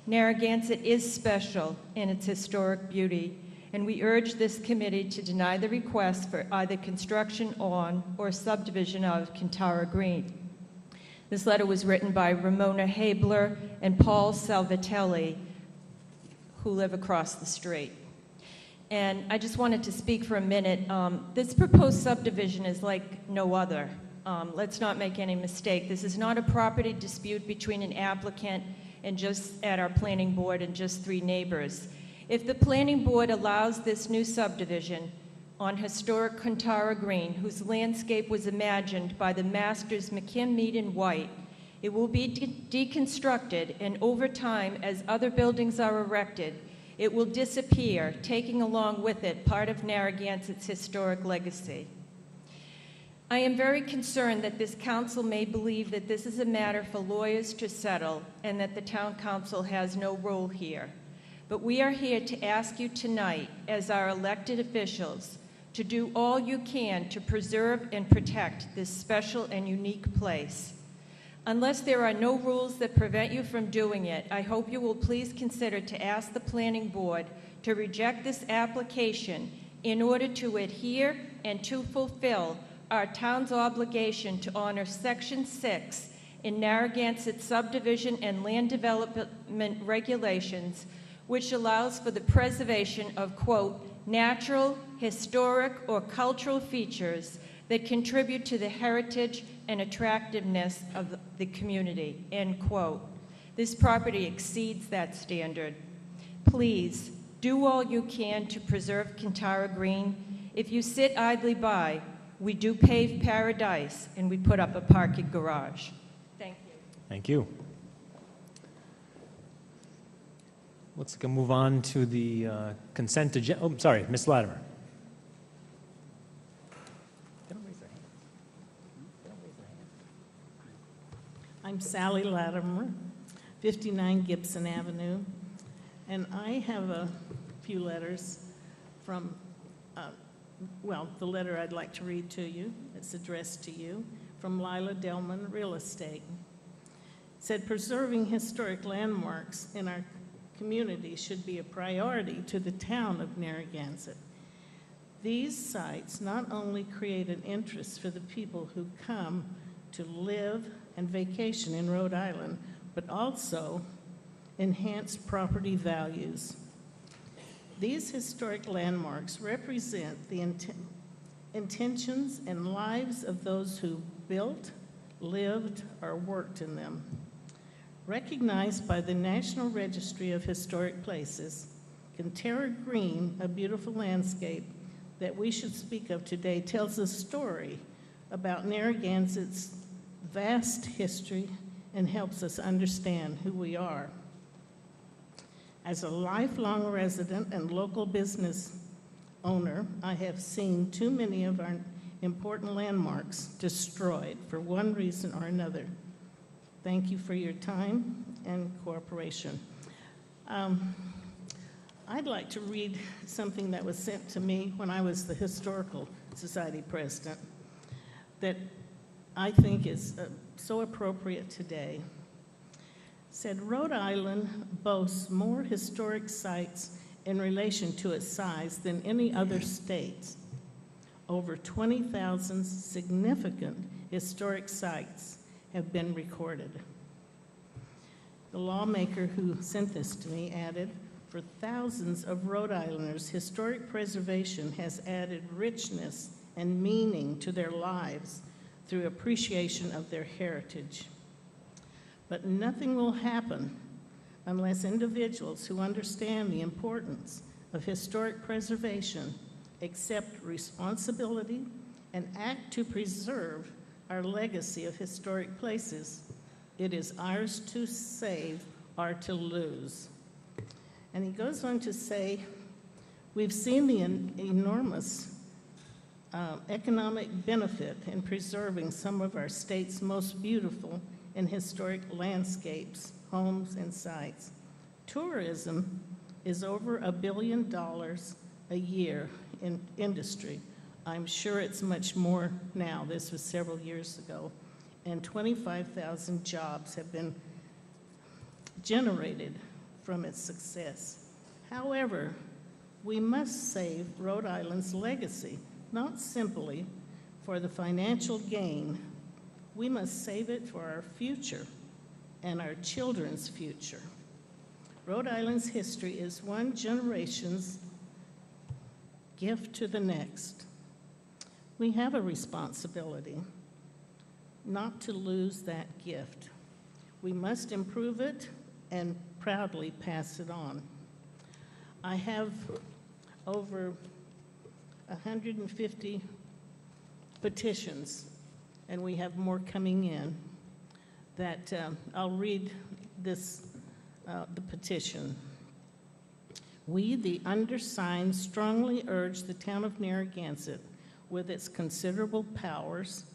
Narragansett is special in its historic beauty, and we urge this committee to deny the request for either construction on or subdivision of Kintara Green. This letter was written by Ramona Habler and Paul Salvatelli, who live across the street. And I just wanted to speak for a minute. This proposed subdivision is like no other. Let's not make any mistake. This is not a property dispute between an applicant and just at our planning board and just 3 neighbors. If the planning board allows this new subdivision on historic Kintara Green, whose landscape was imagined by the masters McKim, Mead, and White, it will be deconstructed, and over time, as other buildings are erected, it will disappear, taking along with it part of Narragansett's historic legacy. I am very concerned that this council may believe that this is a matter for lawyers to settle and that the town council has no role here. But we are here to ask you tonight, as our elected officials, to do all you can to preserve and protect this special and unique place. Unless there are no rules that prevent you from doing it, I hope you will please consider to ask the planning board to reject this application in order to adhere and to fulfill our town's obligation to honor Section 6 in Narragansett subdivision and land development regulations, which allows for the preservation of, quote, natural, historic, or cultural features that contribute to the heritage and attractiveness of the community, end quote. This property exceeds that standard. Please, do all you can to preserve Kintara Green. If you sit idly by, we do pave paradise and we put up a parking garage. Thank you. Thank you. Let's move on to the consent agenda. Oh, sorry, Ms. Latimer. I'm Sally Latimer, 59 Gibson Avenue, and I have a few letters from, well, the letter I'd like to read to you, it's addressed to you, from Lila Delman Real Estate. It said, preserving historic landmarks in our community should be a priority to the town of Narragansett. These sites not only create an interest for the people who come to live and vacation in Rhode Island, but also enhance property values. These historic landmarks represent the intentions and lives of those who built, lived, or worked in them. Recognized by the National Registry of Historic Places, Kintara Green, a beautiful landscape that we should speak of today, tells a story about Narragansett's vast history and helps us understand who we are. As a lifelong resident and local business owner, I have seen too many of our important landmarks destroyed for one reason or another. Thank you for your time and cooperation. I'd like to read something that was sent to me when I was the Historical Society president that I think is so appropriate today. It said, Rhode Island boasts more historic sites in relation to its size than any other state. Over 20,000 significant historic sites have been recorded. The lawmaker who sent this to me added, for thousands of Rhode Islanders, historic preservation has added richness and meaning to their lives through appreciation of their heritage. But nothing will happen unless individuals who understand the importance of historic preservation accept responsibility and act to preserve our legacy of historic places. It is ours to save or to lose. And he goes on to say, we've seen the enormous economic benefit in preserving some of our state's most beautiful and historic landscapes, homes, and sites. Tourism is over $1 billion a year in industry. I'm sure it's much more now. This was several years ago. And 25,000 jobs have been generated from its success. However, we must save Rhode Island's legacy, not simply for the financial gain. We must save it for our future and our children's future. Rhode Island's history is one generation's gift to the next. We have a responsibility not to lose that gift. We must improve it and proudly pass it on. I have over 150 petitions, and we have more coming in, that I'll read this, the petition. We, the undersigned, strongly urge the town of Narragansett, with its considerable powers,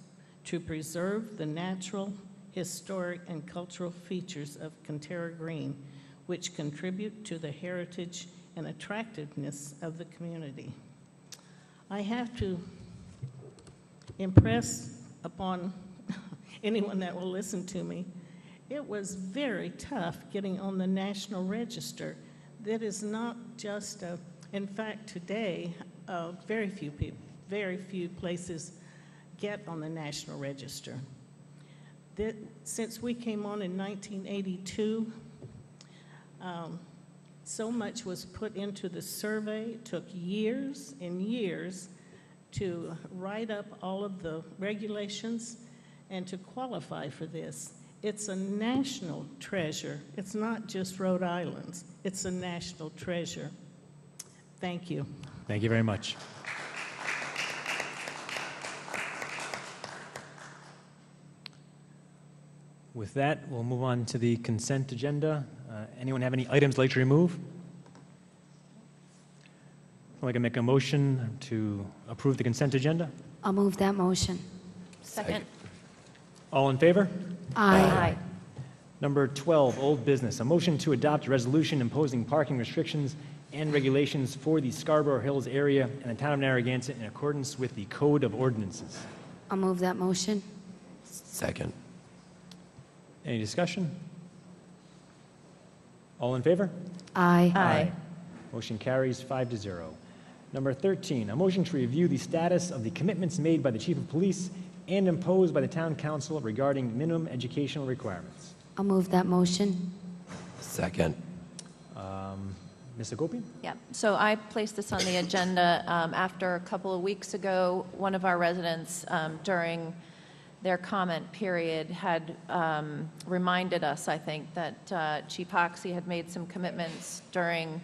to preserve the natural, historic, and cultural features of Kintara Green, which contribute to the heritage and attractiveness of the community. I have to impress upon anyone that will listen to me, it was very tough getting on the National Register. That is not just in fact, today, very few places get on the National Register. Since we came on in 1982, so much was put into the survey. It took years and years to write up all of the regulations and to qualify for this. It's a national treasure. It's not just Rhode Island's. It's a national treasure. Thank you. Thank you very much. With that, we'll move on to the consent agenda. Anyone have any items they'd like to remove? I'd like to make a motion to approve the consent agenda. I'll move that motion. Second. All in favor? Aye. Number 12, old business. A motion to adopt a resolution imposing parking restrictions and regulations for the Scarborough Hills area and the town of Narragansett in accordance with the Code of Ordinances. I'll move that motion. Second. Any discussion? All in favor? Aye. Motion carries 5-0. Number 13, a motion to review the status of the commitments made by the Chief of Police and imposed by the Town Council regarding minimum educational requirements. I'll move that motion. Second. Ms. Agopian? Yeah, so I placed this on the agenda after a couple of weeks ago. One of our residents during their comment period had reminded us, I think, that Chief Hoxie had made some commitments during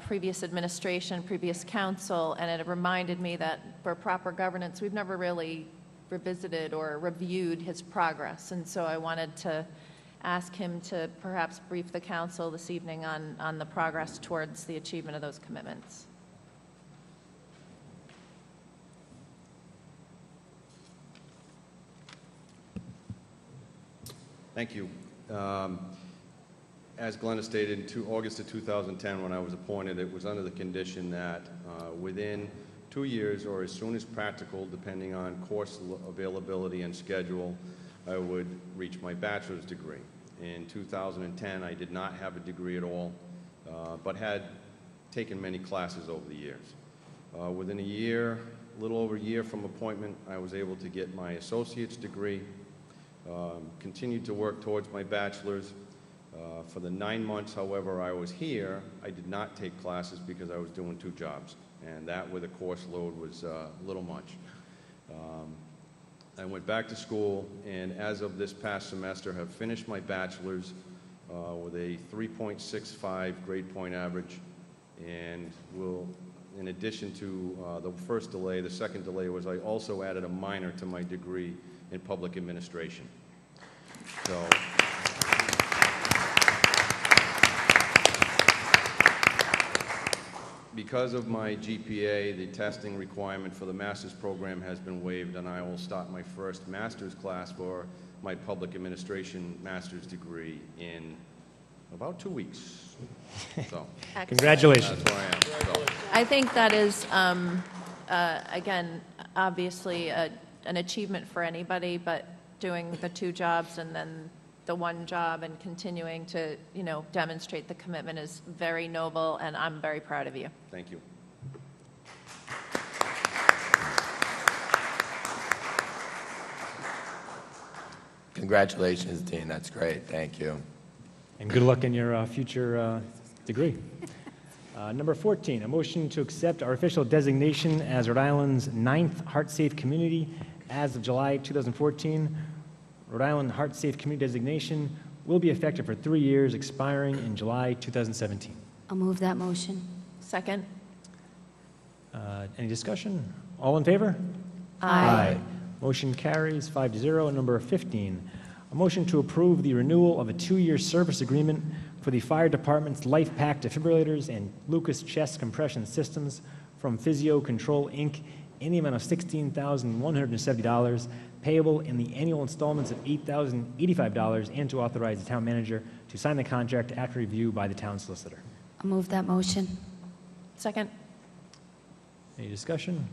previous administration, previous council, and it reminded me that for proper governance, we've never really revisited or reviewed his progress. And so I wanted to ask him to perhaps brief the council this evening on the progress towards the achievement of those commitments. Thank you. As Glenna stated, in August of 2010, when I was appointed, it was under the condition that within 2 years or as soon as practical, depending on course availability and schedule, I would reach my bachelor's degree. In 2010, I did not have a degree at all, but had taken many classes over the years. Within a year, a little over a year from appointment, I was able to get my associate's degree, continued to work towards my bachelor's. For the 9 months, however, I was here, I did not take classes because I was doing 2 jobs, and that with a course load was a little much. I went back to school, and as of this past semester, have finished my bachelor's with a 3.65 grade point average, and will, in addition to the first delay, the second delay was I also added a minor to my degree in public administration. So. Because of my GPA, the testing requirement for the master's program has been waived, and I will start my first master's class for my public administration master's degree in about 2 weeks. So, congratulations. That's where I am. So. I think that is, again, obviously an achievement for anybody, but doing the 2 jobs and then the 1 job and continuing to, demonstrate the commitment is very noble, and I'm very proud of you. Thank you. Congratulations, Dean. That's great. Thank you. And good luck in your future degree. Number 14, a motion to accept our official designation as Rhode Island's 9th Heart-Safe Community as of July 2014. Rhode Island Heart-Safe Community designation will be effective for 3 years, expiring in July 2017. I'll move that motion. Second. Any discussion? All in favor? Aye. Motion carries 5-0. Number 15, a motion to approve the renewal of a 2-year service agreement for the fire department's Life Pack defibrillators and Lucas chest compression systems from Physio Control, Inc. in the amount of $16,170, payable in the annual installments of $8,085, and to authorize the town manager to sign the contract after review by the town solicitor. I'll move that motion. Second. Any discussion?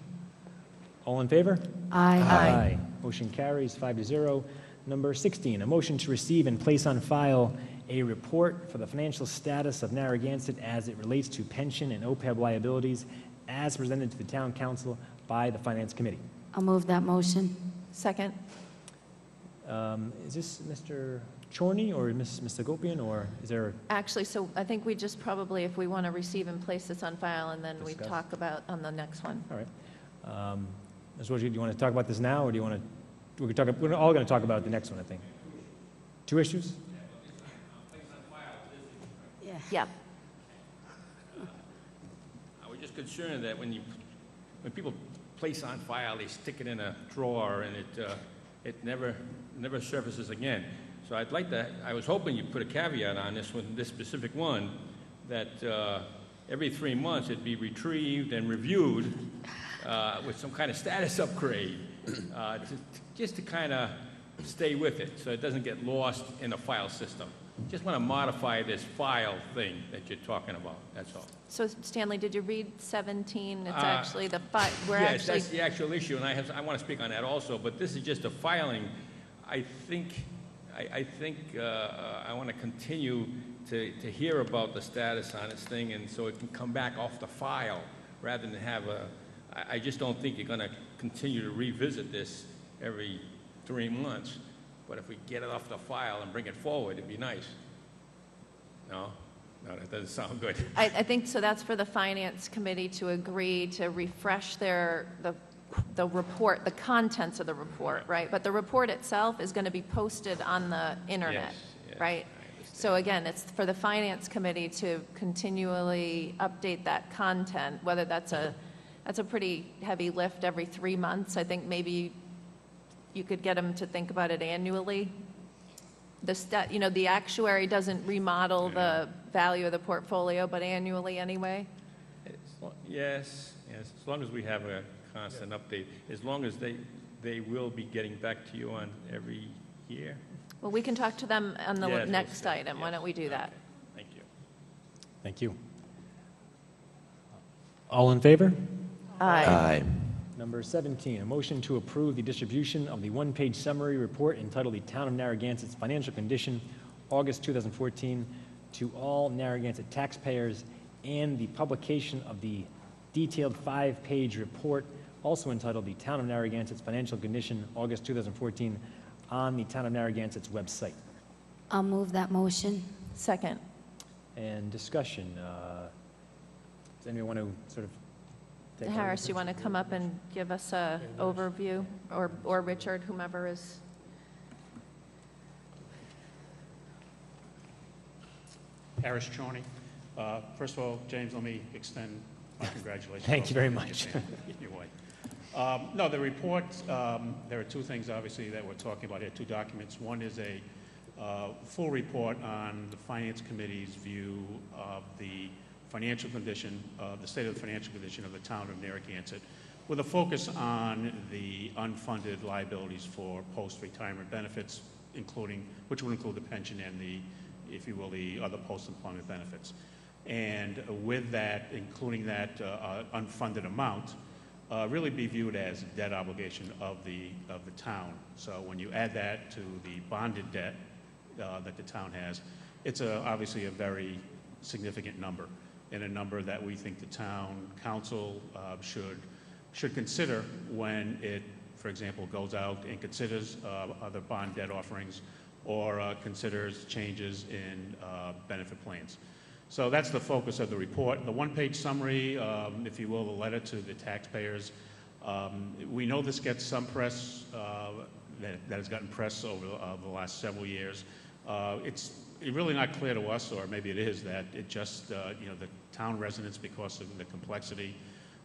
All in favor? Aye. Motion carries 5-0. Number 16, a motion to receive and place on file a report for the financial status of Narragansett as it relates to pension and OPEB liabilities as presented to the town council by the Finance Committee. I'll move that motion. Second. Is this Mr. Chorney or Mr. Gopian, or is there? Actually, so I think we just probably, if we want to receive and place this on file, and then we Discuss. talk about on the next one. All right. Ms. Wojcicki, do you want to talk about this now, or do you want to? We're all going to talk about the next one, I think. 2 issues. Yeah. I was just concerned that when people place on file, they stick it in a drawer and it never surfaces again. So I was hoping you'd put a caveat on this one, this specific one, that every 3 months it'd be retrieved and reviewed with some kind of status upgrade, just to kind of stay with it so it doesn't get lost in the file system. Just want to modify this file thing that you're talking about, that's all. So Stanley, did you read 17? It's actually the Yes, that's the actual issue, and I want to speak on that also, but this is just a filing. I think I want to continue to hear about the status on this thing, and so it can come back off the file rather than have I just don't think you're going to continue to revisit this every 3 months. But if we get it off the file and bring it forward, it'd be nice. No, that doesn't sound good. I think so. That's for the Finance Committee to agree to refresh the report, the contents of the report, right? But the report itself is going to be posted on the internet, yes, right? So again, it's for the Finance Committee to continually update that content, whether that's a pretty heavy lift every 3 months. I think maybe you could get them to think about it annually. The actuary doesn't remodel the value of the portfolio, but annually anyway. Yes, as long as we have a constant update, as long as they will be getting back to you on every year. Well, we can talk to them on the Yes, next item. Why don't we do that? Okay. Thank you. Thank you. All in favor? Aye. Number 17, a motion to approve the distribution of the one-page summary report entitled The Town of Narragansett's Financial Condition, August 2014, to all Narragansett taxpayers, and the publication of the detailed 5-page report, also entitled The Town of Narragansett's Financial Condition, August 2014, on the Town of Narragansett's website. I'll move that motion. Second. And discussion. Does anyone want to sort of take over Harris, this? you want to come up and give us a overview, or Richard, whomever is? Harris Chorney. First of all, James, let me extend my congratulations. Thank you very much. Your way. No, the report, there are 2 things, obviously, that we're talking about here, 2 documents. One is a full report on the Finance Committee's view of the financial condition, the state of the financial condition of the town of Narragansett, with a focus on the unfunded liabilities for post-retirement benefits, which would include the pension and the, if you will, the other post-employment benefits. And with that, including that unfunded amount, really be viewed as a debt obligation of the town. So when you add that to the bonded debt that the town has, it's obviously a very significant number, and a number that we think the town council should consider when it, for example, goes out and considers other bond debt offerings or considers changes in benefit plans. So that's the focus of the report. The one-page summary, if you will, the letter to the taxpayers. We know this gets some press, that has gotten press over the last several years. It's really not clear to us, or maybe it is, that it just, the town residents, because of the complexity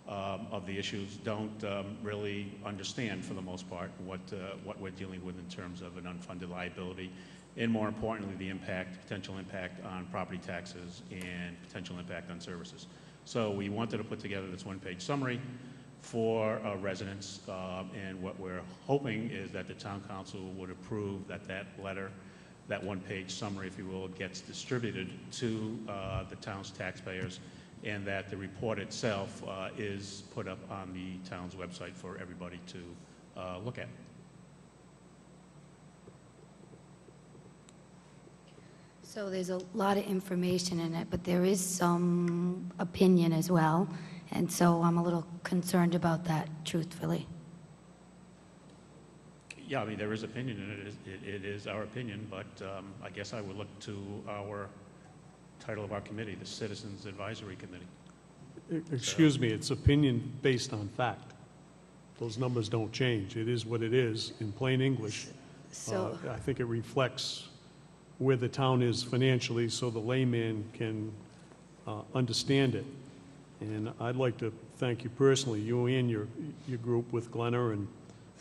of the issues, don't really understand, for the most part, what we're dealing with in terms of an unfunded liability, and more importantly, the potential impact on property taxes and potential impact on services. So we wanted to put together this one-page summary for residents, and what we're hoping is that the town council would approve that letter, that one-page summary, if you will, gets distributed to the town's taxpayers, and that the report itself is put up on the town's website for everybody to look at. So there's a lot of information in it, but there is some opinion as well, and so I'm a little concerned about that, truthfully. Yeah, I mean, there is opinion in it. It is our opinion, but I guess I would look to our title of our committee, the Citizens Advisory Committee. Excuse me, it's opinion based on fact. Those numbers don't change. It is what it is in plain English. So- I think it reflects where the town is financially so the layman can understand it. And I'd like to thank you personally, you and your group with Glenna and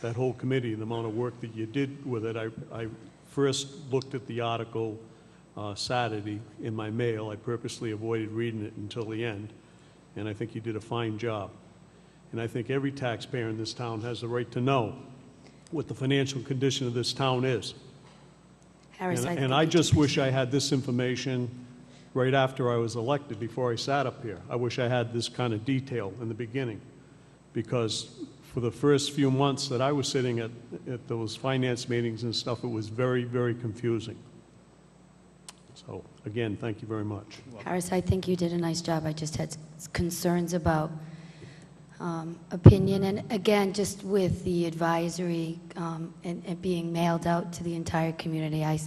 that whole committee, the amount of work that you did with it. I first looked at the article Saturday in my mail. I purposely avoided reading it until the end, and I think you did a fine job. And I think every taxpayer in this town has the right to know what the financial condition of this town is. Harris, And I just wish I had this information right after I was elected, before I sat up here. I wish I had this kind of detail in the beginning, because for the first few months that I was sitting at those finance meetings and stuff, it was very, very confusing. So, again, thank you very much. Harris, I think you did a nice job. I just had concerns about opinion, and again, just with the advisory and being mailed out to the entire community, I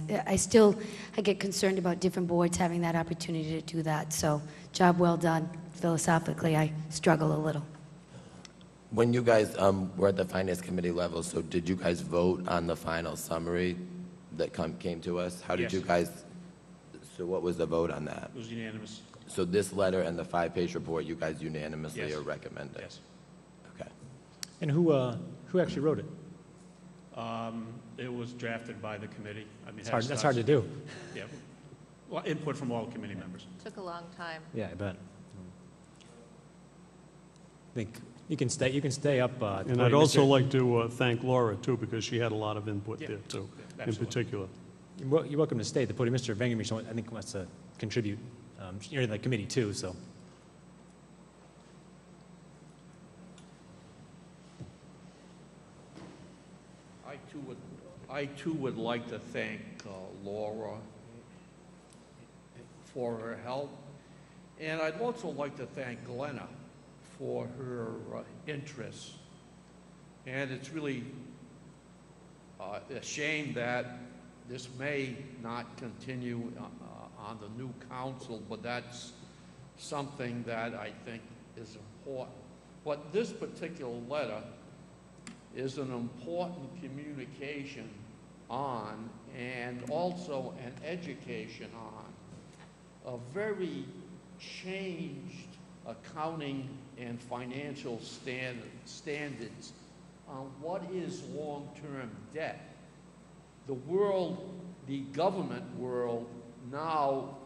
get concerned about different boards having that opportunity to do that. So, job well done. Philosophically, I struggle a little. When you guys were at the Finance Committee level, so did you guys vote on the final summary that came to us? How did Yes. you guys, so what was the vote on that? It was unanimous. So this letter and the 5-page report, you guys unanimously Yes. are recommending? Yes. Okay. And who actually wrote it? It was drafted by the committee. I mean, That's hard to do. Yeah. Well, input from all committee members. Took a long time. Yeah, I bet. I think you can stay up. And I'd also like to thank Laura, too, because she had a lot of input Yeah, there, too, in absolutely. particular. You're welcome to stay at the podium. Mr. Vengermish, I think, wants to contribute. You're in the committee, too, so. I too would like to thank Laura for her help, and I'd also like to thank Glenna for her interest. And it's really a shame that this may not continue on the new council, but that's something that I think is important. But this particular letter is an important communication on, and also an education on, a very changed accounting and financial standards on what is long-term debt. The world, the government world now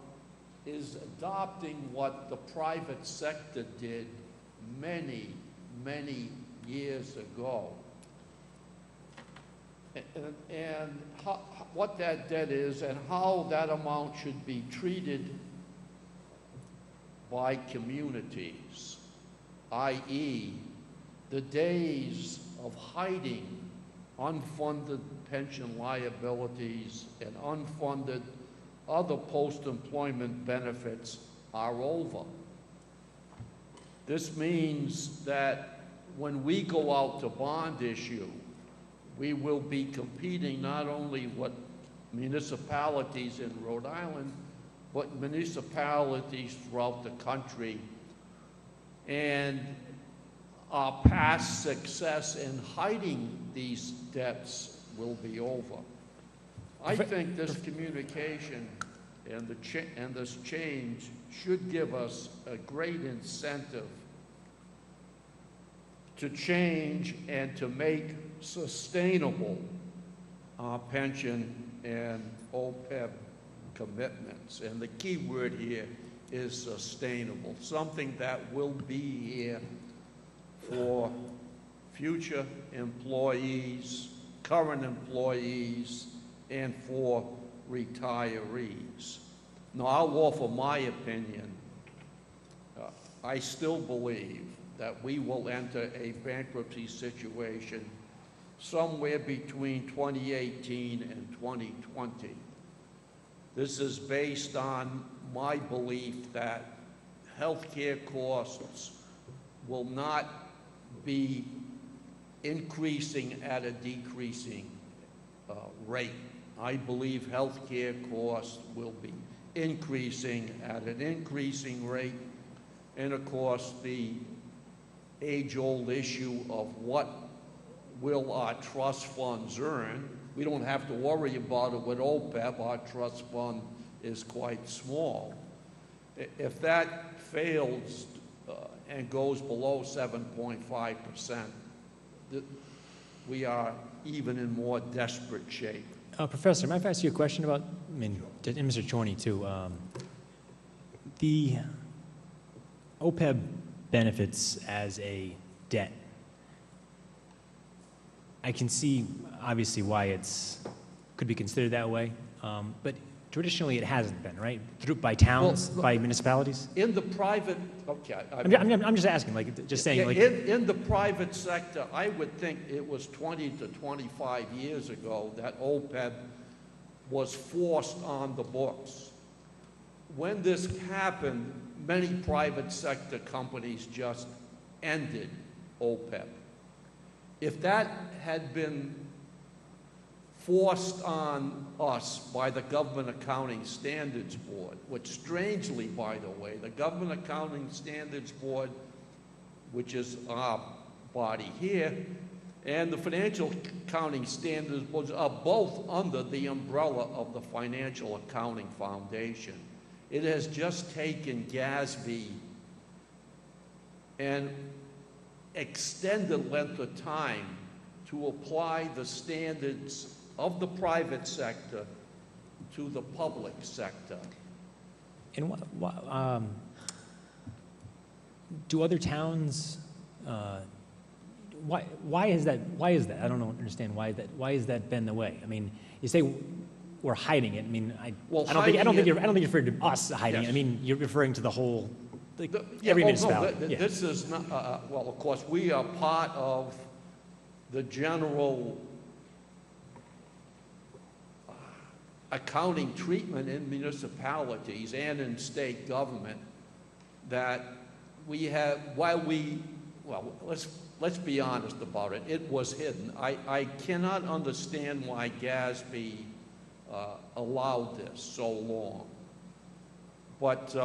is adopting what the private sector did many, many years ago. And what that debt is and how that amount should be treated by communities, i.e., the days of hiding unfunded pension liabilities and unfunded other post-employment benefits are over. This means that when we go out to bond issue, we will be competing not only with municipalities in Rhode Island, but municipalities throughout the country. And our past success in hiding these debts will be over. I think this communication and this change should give us a great incentive to change and to make sustainable our pension and OPEB commitments. And the key word here is sustainable, something that will be here for future employees, current employees, and for retirees. Now, I'll offer my opinion. I still believe that we will enter a bankruptcy situation somewhere between 2018 and 2020. This is based on my belief that healthcare costs will not be increasing at a decreasing rate. I believe healthcare costs will be increasing at an increasing rate. And of course, the age-old issue of what will our trust funds earn. We don't have to worry about it with OPEB. Our trust fund is quite small. If that fails and goes below 7.5%, we are even in more desperate shape. Professor, might I ask you a question about, and Mr. Chorney too, the OPEB benefits as a debt. I can see obviously why it's could be considered that way, but traditionally it hasn't been, right? By towns, by municipalities. In the private, okay. I'm just asking, like, just saying, like. In the private sector, I would think it was 20 to 25 years ago that OPEB was forced on the books. When this happened, many private sector companies just ended OPEB. If that had been forced on us by the Government Accounting Standards Board, which strangely, by the way, the Government Accounting Standards Board, which is our body here, and the Financial Accounting Standards Board are both under the umbrella of the Financial Accounting Foundation. It has just taken GASB and extended length of time to apply the standards of the private sector to the public sector. And do other towns? Why is that? Why is that? I don't understand why that. Why has that been the way? I mean, you say we're hiding it. I mean, I don't think you're referring to us hiding it. I mean, you're referring to the whole. Like every municipality. No, this is not. Well, of course, we are part of the general accounting treatment in municipalities and in state government that we have. Well, let's be honest about it. It was hidden. I cannot understand why GASB allowed this so long, but.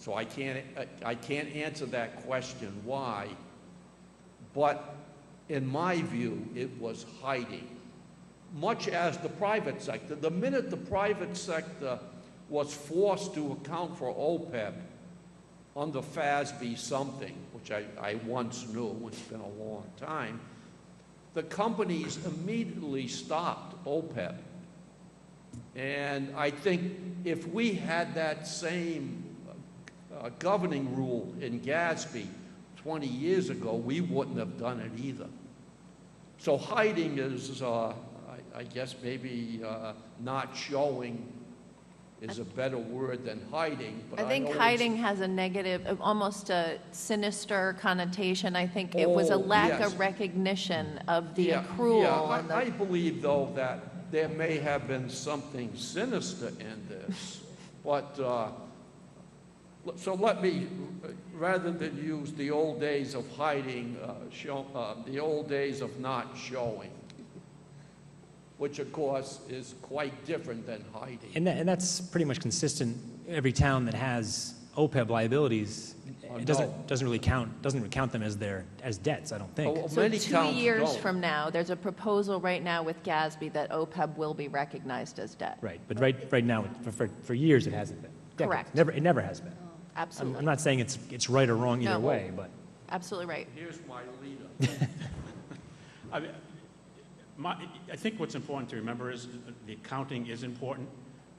So I can't answer that question why, but in my view, it was hiding, much as the private sector. The minute the private sector was forced to account for OPEB under FASB something, which I once knew, it's been a long time, the companies immediately stopped OPEB. And I think if we had that same governing rule in GASB 20 years ago, we wouldn't have done it either. So hiding is, I guess maybe not showing is a better word than hiding. But I think hiding has a negative, almost a sinister connotation. I think it was a lack of recognition of the accrual. Yeah. I believe, though, that there may have been something sinister in this, but so let me, rather than use the old days of hiding, the old days of not showing, which of course is quite different than hiding. And that's pretty much consistent. Every town that has OPEB liabilities, it doesn't really count them as debts, I don't think. So 2 years from now, there's a proposal right now with GASB that OPEB will be recognized as debt. Right, but right now, for years it hasn't been. Correct. It never has been. Absolutely. I'm not saying it's right or wrong either way, but. Absolutely right. Here's my leader. I think what's important to remember is the accounting is important,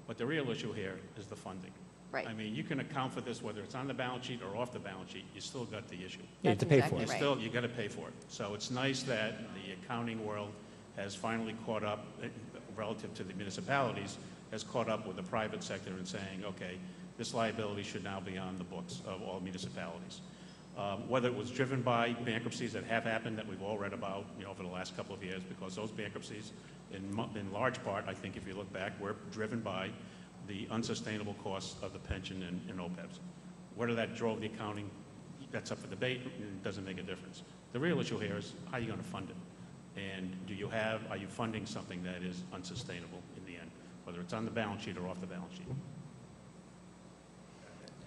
but the real issue here is the funding. Right. I mean, you can account for this whether it's on the balance sheet or off the balance sheet. You still got the issue. You have to pay for it. You got to pay for it. So it's nice that the accounting world has finally caught up relative to the municipalities, has caught up with the private sector and saying, okay, this liability should now be on the books of all municipalities. Whether it was driven by bankruptcies that have happened that we've all read about, over the last couple of years, because those bankruptcies, in large part, I think if you look back, were driven by the unsustainable costs of the pension and OPEBs. Whether that drove the accounting, that's up for debate. It doesn't make a difference. The real issue here is how are you going to fund it? And are you funding something that is unsustainable in the end, whether it's on the balance sheet or off the balance sheet?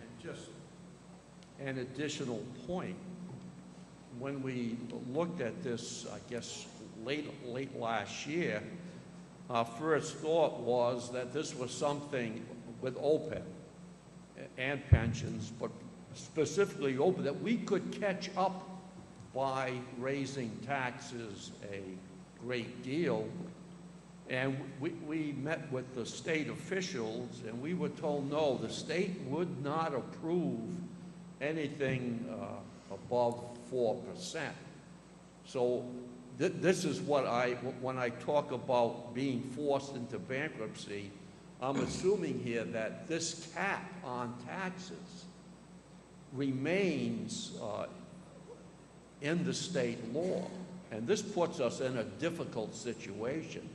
And just an additional point, when we looked at this, I guess, late last year, our first thought was that this was something with OPEB and pensions, but specifically OPEB, that we could catch up by raising taxes a great deal. And we met with the state officials, and we were told, no, the state would not approve anything above 4%. So this is what when I talk about being forced into bankruptcy, I'm assuming here that this cap on taxes remains in the state law. And this puts us in a difficult situation,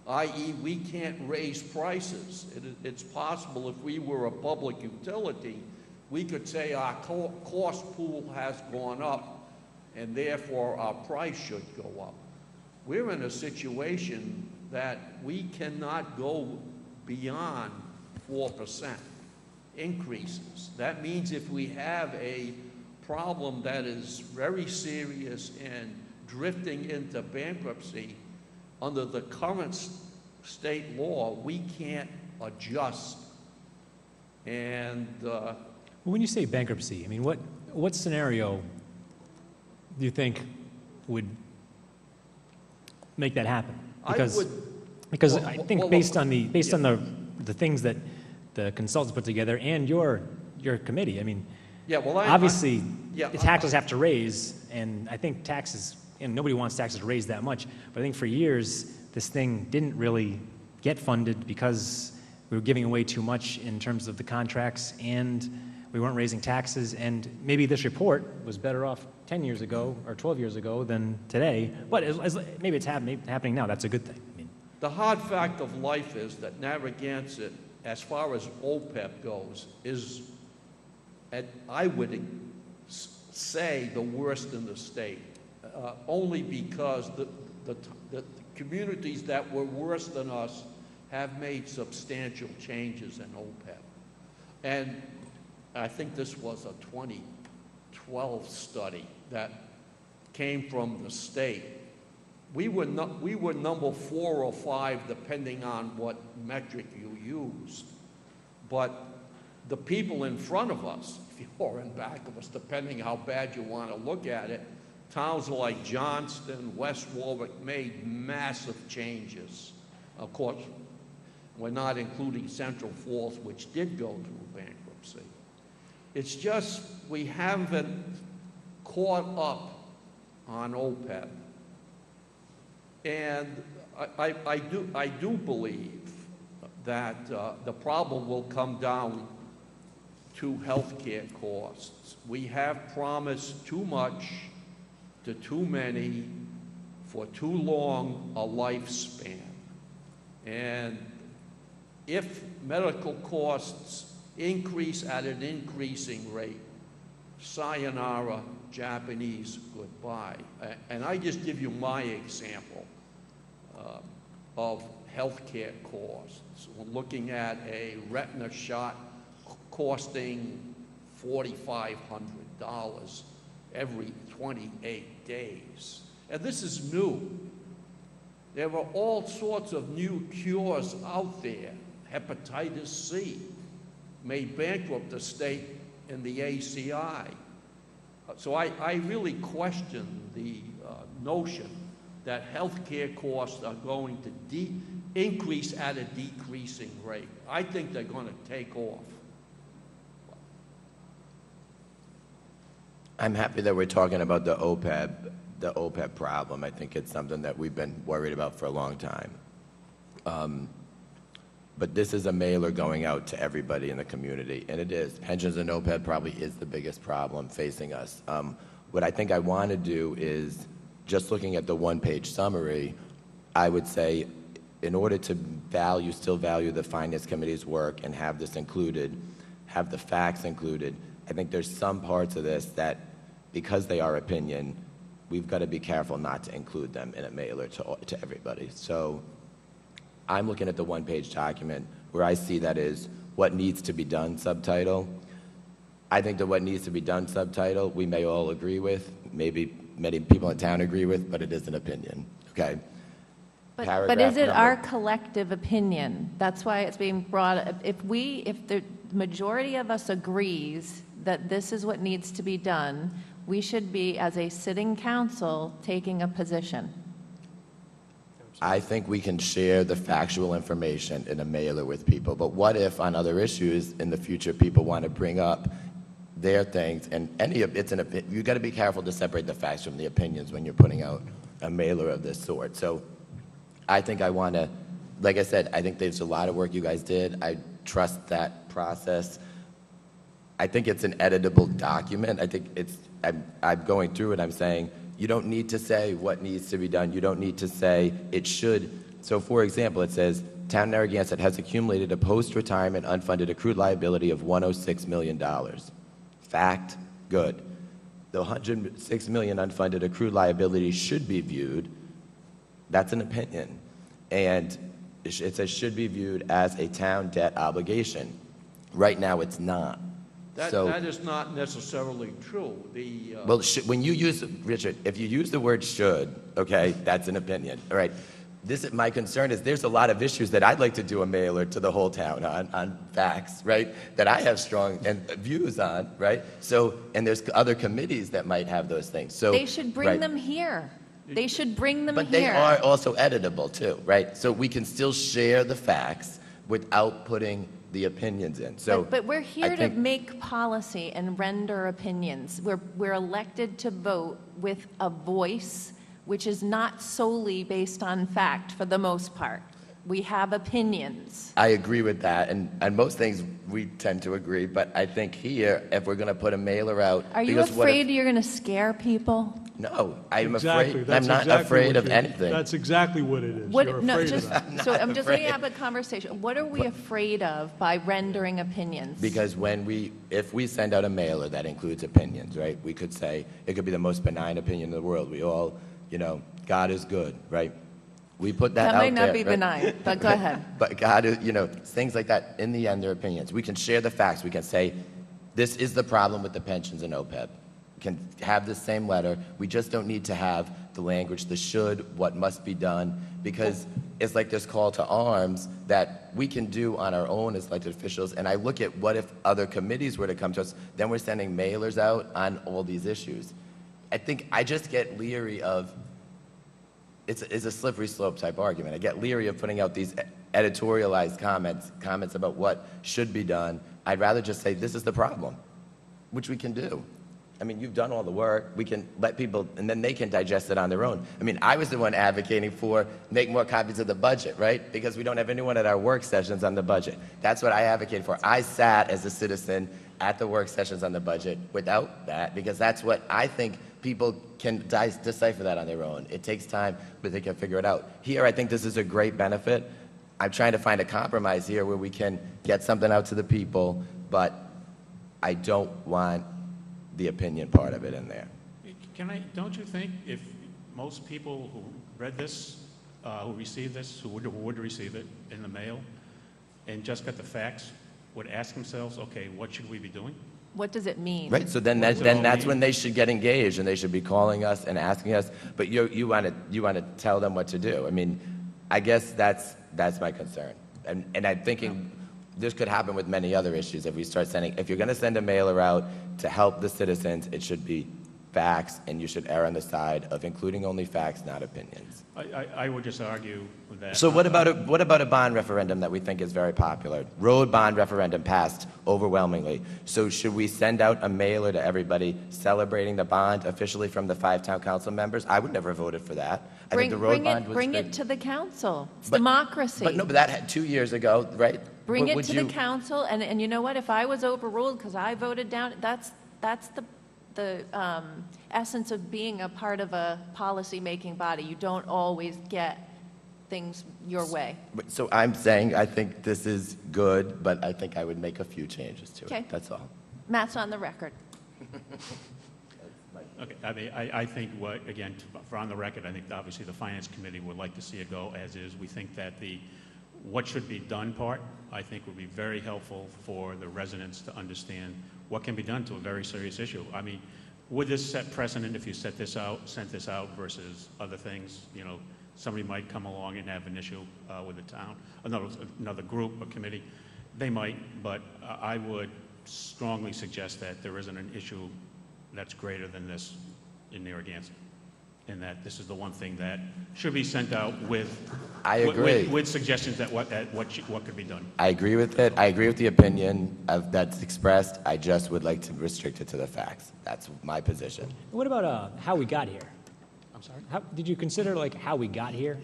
i.e. we can't raise prices. It's possible if we were a public utility, we could say our cost pool has gone up and therefore our price should go up. We're in a situation that we cannot go beyond 4% increases. That means if we have a problem that is very serious and drifting into bankruptcy, under the current state law, we can't adjust. And when you say bankruptcy, I mean, what scenario do you think would make that happen? Because I think based on the things that the consultants put together and your committee, I mean, obviously the taxes have to raise, and I think taxes, and nobody wants taxes to raise that much, but I think for years this thing didn't really get funded because we were giving away too much in terms of the contracts, and we weren't raising taxes, and maybe this report was better off 10 years ago or 12 years ago than today, but maybe it's happening now. That's a good thing. I mean, the hard fact of life is that Narragansett, as far as OPEB goes, is, I would say, the worst in the state, only because the communities that were worse than us have made substantial changes in OPEB. And I think this was a 2012 study that came from the state. We were number 4 or 5, depending on what metric you used. But the people in front of us, or in back of us, depending how bad you want to look at it, towns like Johnston, West Warwick made massive changes. Of course, we're not including Central Falls, which did go through bankruptcy. It's just we haven't caught up on OPEB. And I do believe that the problem will come down to health care costs. We have promised too much to too many for too long a lifespan. And if medical costs increase at an increasing rate, sayonara, Japanese goodbye. And I just give you my example of healthcare costs. We're looking at a retina shot costing $4,500 every 28 days. And this is new. There are all sorts of new cures out there. Hepatitis C may bankrupt the state in the ACI. So I really question the notion that health care costs are going to increase at a decreasing rate. I think they're going to take off. I'm happy that we're talking about the OPEB problem. I think it's something that we've been worried about for a long time. But this is a mailer going out to everybody in the community, and it is. Pensions and OPEB probably is the biggest problem facing us. What I think I want to do is, just looking at the one-page summary, I would say in order to still value the Finance Committee's work and have this included, have the facts included, I think there's some parts of this that, because they are opinion, we've got to be careful not to include them in a mailer to everybody. So I'm looking at the one-page document where I see that is what needs to be done subtitle. I think that what needs to be done subtitle, we may all agree with, maybe many people in town agree with, but it is an opinion, okay? But is it our collective opinion? That's why it's being brought, if the majority of us agrees that this is what needs to be done, we should be, as a sitting council, taking a position. I think we can share the factual information in a mailer with people, but what if on other issues in the future people want to bring up their things, and you got to be careful to separate the facts from the opinions when you're putting out a mailer of this sort. So I think I want to, like I said, I think there's a lot of work you guys did. I trust that process. I think it's an editable document. I think I'm going through it, I'm saying, you don't need to say what needs to be done. You don't need to say it should. So for example, it says, Town of Narragansett has accumulated a post-retirement unfunded accrued liability of $106 million. Fact, good. The $106 million unfunded accrued liability should be viewed, that's an opinion. And it says should be viewed as a town debt obligation. Right now, it's not. That is not necessarily true. Well, when you use, Richard, if you use the word should, okay, that's an opinion, all right? My concern is there's a lot of issues that I'd like to do a mailer to the whole town on facts, right, that I have strong views on, right? So, and there's other committees that might have those things. So They should bring them here. They should bring them here. But they are also editable too, right? So we can still share the facts without putting the opinions in. So, but we're here to make policy and render opinions. We're elected to vote with a voice, which is not solely based on fact for the most part. We have opinions. I agree with that, and most things we tend to agree, but I think here, if we're going to put a mailer out... Are you afraid you're going to scare people? No, I'm Exactly. afraid. That's I'm not exactly afraid what of you- anything. That's exactly what it is. You're afraid of that. So I'm just going to have a conversation. What are we afraid of by rendering opinions? Because if we send out a mailer that includes opinions, right, we could say, it could be the most benign opinion in the world. We all, God is good, right? We put that out there. That might not be right? benign, but go ahead. But God is, things like that, in the end, they're opinions. We can share the facts. We can say, this is the problem with the pensions and OPEB. We can have the same letter. We just don't need to have the language, the should, what must be done, because it's like this call to arms that we can do on our own as elected officials. And I look at what if other committees were to come to us, then we're sending mailers out on all these issues. I think I just get leery of, it's a slippery slope type argument. I get leery of putting out these editorialized comments about what should be done. I'd rather just say, this is the problem, which we can do. I mean, you've done all the work. We can let people, and then they can digest it on their own. I mean, I was the one advocating for make more copies of the budget, right? Because we don't have anyone at our work sessions on the budget. That's what I advocated for. I sat as a citizen at the work sessions on the budget without that, because that's what I think people can decipher that on their own. It takes time, but they can figure it out. Here, I think this is a great benefit. I'm trying to find a compromise here where we can get something out to the people, but I don't want the opinion part of it in there. Don't you think if most people who read this, who received this, who would receive it in the mail, and just got the facts, would ask themselves, okay, what should we be doing? What does it mean? Right, so then that's when they should get engaged, and they should be calling us and asking us, but you want to tell them what to do. I mean, I guess that's my concern. And I'm thinking this could happen with many other issues if we start sending, if you're going to send a mailer out to help the citizens, it should be facts, and you should err on the side of including only facts, not opinions. I would just argue that... So what about a bond referendum that we think is very popular? Road bond referendum passed overwhelmingly. So should we send out a mailer to everybody celebrating the bond officially from the 5 town council members? I would never have voted for that. I think the road bond was bring good. it to the council. It's democracy. But that had 2 years ago, right? Bring it to the council, and you know what? If I was overruled because I voted down, that's the essence of being a part of a policy-making body. You don't always get things your way. So I'm saying I think this is good, but I think I would make a few changes to it. That's all. Matt's on the record. That's my Okay, I mean, I think what, again, for on the record, I think obviously the Finance Committee would like to see it go as is. We think that the what should be done part, I think, would be very helpful for the residents to understand what can be done to a very serious issue. I mean, would this set precedent if you sent this out versus other things? You know, somebody might come along and have an issue with the town, another group, a committee. They might, but I would strongly suggest that there isn't an issue that's greater than this in Narragansett, and that this is the one thing that should be sent out with. I agree. With suggestions that what could be done. I agree with it. I agree with the opinion that's expressed. I just would like to restrict it to the facts. That's my position. What about how we got here? I'm sorry? Did you consider, like, how we got here?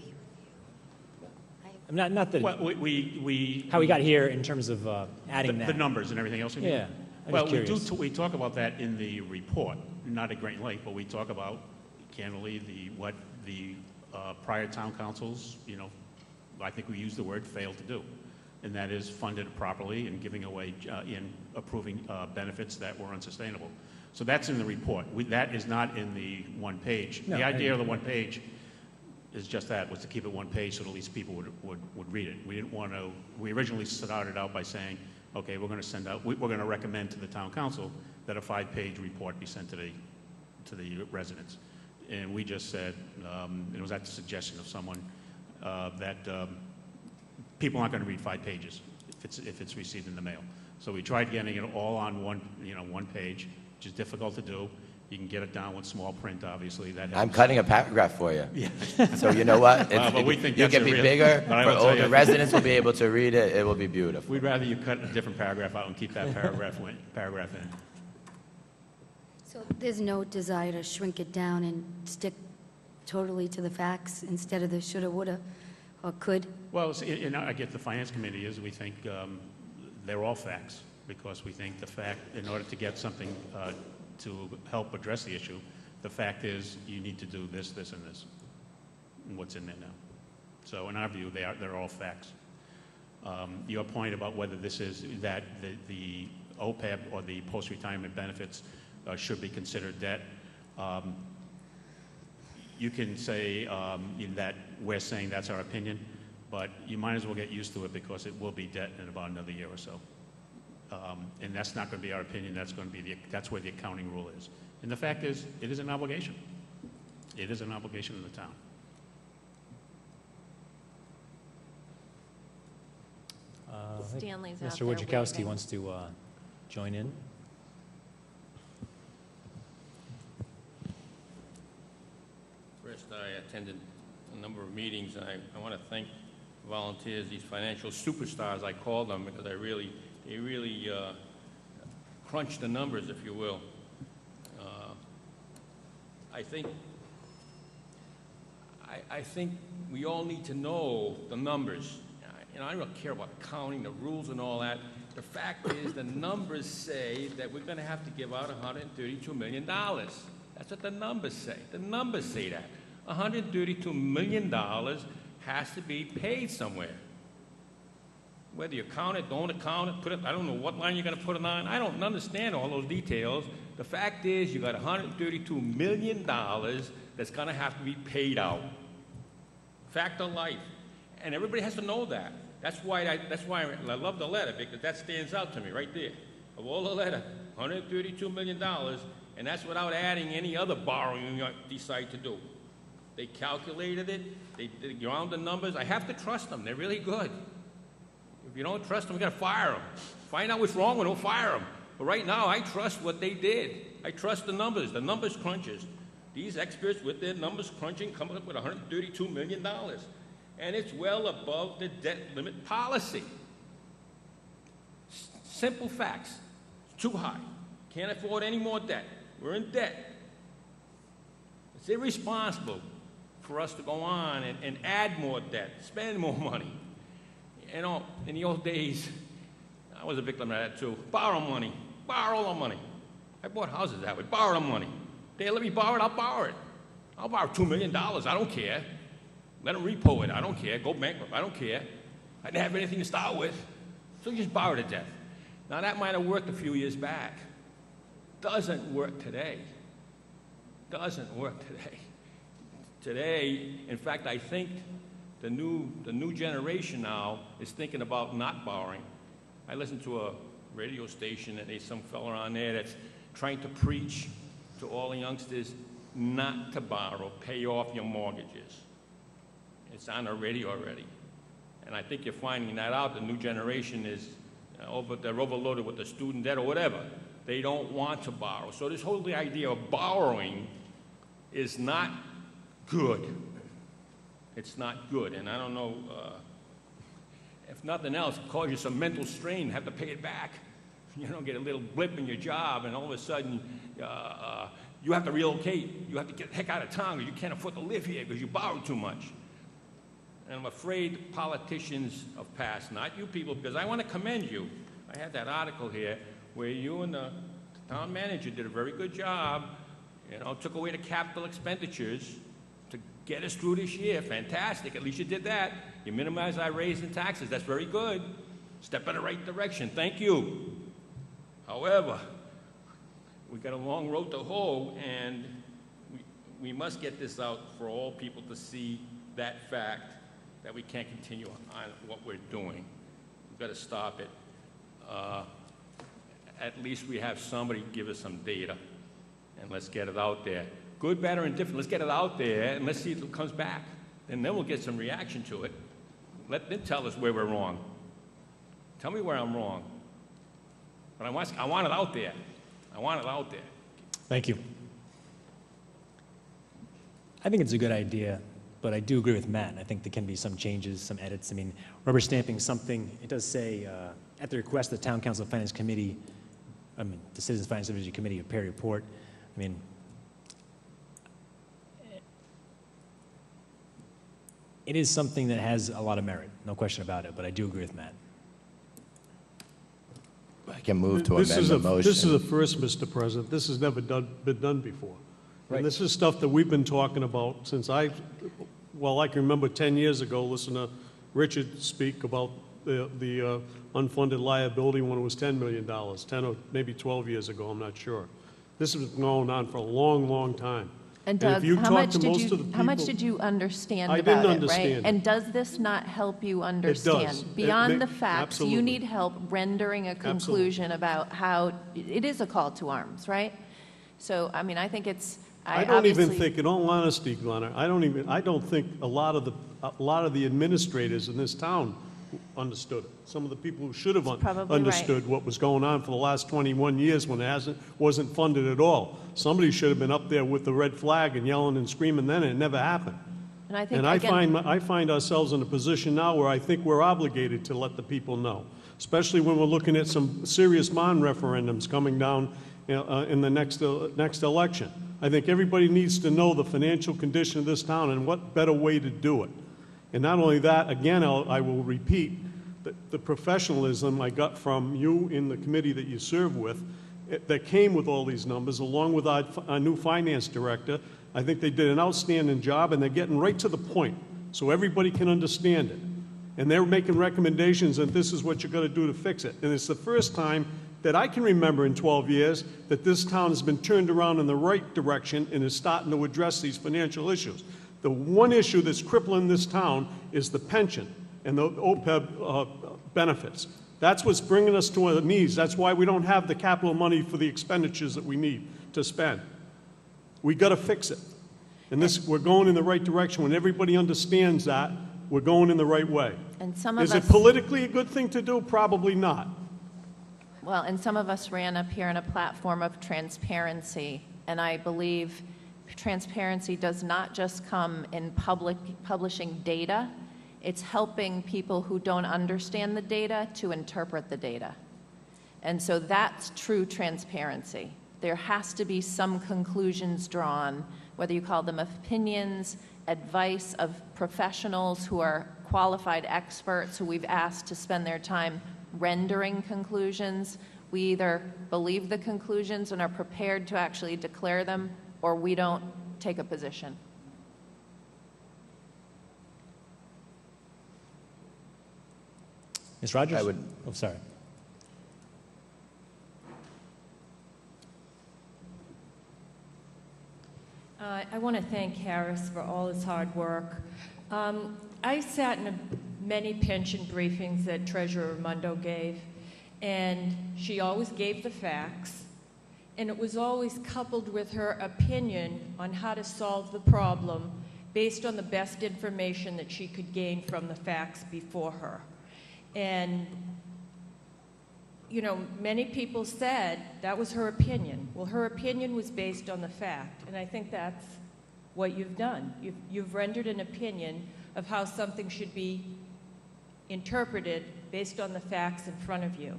Not that, Well, we how we got here in terms of adding the numbers and everything else. You mean? Yeah. I'm Well, just curious. we talk about that in the report, not at great length, but we talk about candidly what the prior town councils, you know, I think we use the word failed to do, and that is funded it properly and giving away in approving benefits that were unsustainable. So that's in the report. That is not in the one page. No, the idea of the one page is just that, was to keep it one page so that at least people would read it. We didn't want to, we originally started out by saying, okay, we're going to send out, we're going to recommend to the town council that a 5-page report be sent to the residents. And we just said, it was at the suggestion of someone, that people aren't going to read 5 pages if it's received in the mail. So we tried getting it all on one page, which is difficult to do. You can get it down with small print, obviously. That helps. I'm cutting a paragraph for you. Yeah. So you know what? But we think you that's can a be real- bigger. but I For will tell older you- residents will be able to read it. It will be beautiful. We'd rather you cut a different paragraph out and keep that paragraph in. So there's no desire to shrink it down and stick totally to the facts instead of the shoulda, woulda, or could? Well, and I get the Finance Committee is, we think they're all facts, because we think the fact, in order to get something to help address the issue, the fact is you need to do this, this, and this, and what's in there now. So in our view, they're all facts. Your point about whether this is that the OPEB or the post-retirement benefits should be considered debt, you can say that we're saying that's our opinion, but you might as well get used to it, because it will be debt in about another year or so. And that's not going to be our opinion. That's going to be that's where the accounting rule is. And the fact is, it is an obligation. It is an obligation in the town. I think Stanley's out Mr. there Wojciechowski waving. wants to join in. First, I attended a number of meetings, and I want to thank volunteers, these financial superstars, I call them, because they really crunch the numbers, if you will. I think we all need to know the numbers. You know, I don't care about accounting, the rules and all that. The fact is, the numbers say that we're going to have to give out $132 million. That's what the numbers say. The numbers say that. $132 million has to be paid somewhere. Whether you count it, don't account it, put it, I don't know what line you're going to put it on. I don't understand all those details. The fact is, you got $132 million that's going to have to be paid out. Fact of life. And everybody has to know that. That's why I love the letter, because that stands out to me right there. Of all the letter, $132 million, and that's without adding any other borrowing you decide to do. They calculated it, they ground the numbers. I have to trust them. They're really good. If you don't trust them, we got to fire them. Find out what's wrong with them, fire them. But right now, I trust what they did. I trust the numbers crunchers. These experts with their numbers crunching come up with $132 million. And it's well above the debt limit policy. Simple facts. It's too high. Can't afford any more debt. We're in debt. It's irresponsible for us to go on and add more debt, spend more money. You know, in the old days, I was a victim of that too. Borrow money. Borrow the money. I bought houses that way. Borrow the money. They let me borrow it, I'll borrow it. I'll borrow $2 million. I don't care. Let them repo it. I don't care. Go bankrupt. I don't care. I didn't have anything to start with. So you just borrow to death. Now, that might have worked a few years back. Doesn't work today. doesn't work today. Today, in fact, I think the new generation now is thinking about not borrowing. I listened to a radio station, and there's some fella on there that's trying to preach to all the youngsters not to borrow, pay off your mortgages. It's on the radio already. And I think you're finding that out. The new generation is, they're overloaded with the student debt or whatever. They don't want to borrow. So this whole idea of borrowing is not good. It's not good. And I don't know, if nothing else, it causes you some mental strain, have to pay it back. You know, get a little blip in your job, and all of a sudden, you have to relocate. You have to get the heck out of town, because you can't afford to live here because you borrowed too much. And I'm afraid politicians of past, not you people, because I want to commend you. I had that article here where you and the town manager did a very good job, you know, took away the capital expenditures to get us through this year. Fantastic. At least you did that. You minimized our raise in taxes. That's very good. Step in the right direction. Thank you. However, we've got a long road to hoe, and we must get this out for all people to see that fact that we can't continue on what we're doing. We've got to stop it. At least we have somebody give us some data, and let's get it out there. Good, bad, or indifferent, let's get it out there, and let's see if it comes back. And then we'll get some reaction to it. Let them tell us where we're wrong. Tell me where I'm wrong. But I want it out there. I want it out there. Thank you. I think it's a good idea, but I do agree with Matt. I think there can be some changes, some edits. I mean, rubber stamping something, it does say, at the request of the Town Council Finance Committee, the Citizens Finance Subdivision Committee, a peer report. I mean, it is something that has a lot of merit, no question about it, but I do agree with Matt. I can move to amend the motion. This is a first, Mr. President. This has never been done before. Right. And this is stuff that we've been talking about since I can remember 10 years ago, listen to Richard speak about the unfunded liability when it was $10 million, 10 or maybe 12 years ago, I'm not sure. This has been going on for a long, long time. And Doug, if you how talk much to did most you of the people, how much did you understand I about didn't it, understand right? it. And does this not help you understand? does. Beyond the facts, absolutely. you need help rendering a conclusion about how it is a call to arms, right? So, I mean, I think it's. I don't even think, in all honesty, Glenn, I don't think a lot of the administrators in this town understood it. Some of the people who should have understood what was going on for the last 21 years when it wasn't funded at all. Somebody should have been up there with the red flag and yelling and screaming then, and it never happened. And I think, I find ourselves in a position now where I think we're obligated to let the people know, especially when we're looking at some serious bond referendums coming down in the next election. I think everybody needs to know the financial condition of this town, and what better way to do it. And not only that, again, I will repeat, the professionalism I got from you in the committee that you serve with, that came with all these numbers, along with our new finance director. I think they did an outstanding job, and they're getting right to the point so everybody can understand it. And they're making recommendations that this is what you're going to do to fix it. And it's the first time that I can remember in 12 years that this town has been turned around in the right direction and is starting to address these financial issues. The one issue that's crippling this town is the pension and the OPEB benefits. That's what's bringing us to our knees. That's why we don't have the capital money for the expenditures that we need to spend. We got to fix it. And we're going in the right direction. When everybody understands that, we're going in the right way. and some of Is us. it politically a good thing to do? Probably not. Well, and some of us ran up here on a platform of transparency, and I believe transparency does not just come in publishing data, it's helping people who don't understand the data to interpret the data. And so that's true transparency. There has to be some conclusions drawn, whether you call them opinions, advice of professionals who are qualified experts who we've asked to spend their time rendering conclusions. We either believe the conclusions and are prepared to actually declare them, or we don't take a position. Ms. Rogers? I would. Oh, sorry. I want to thank Harris for all his hard work. I sat in many pension briefings that Treasurer Raimondo gave, and she always gave the facts, and it was always coupled with her opinion on how to solve the problem based on the best information that she could gain from the facts before her. And, you know, many people said that was her opinion. Well, her opinion was based on the fact, and I think that's what you've done. You've rendered an opinion of how something should be interpreted based on the facts in front of you.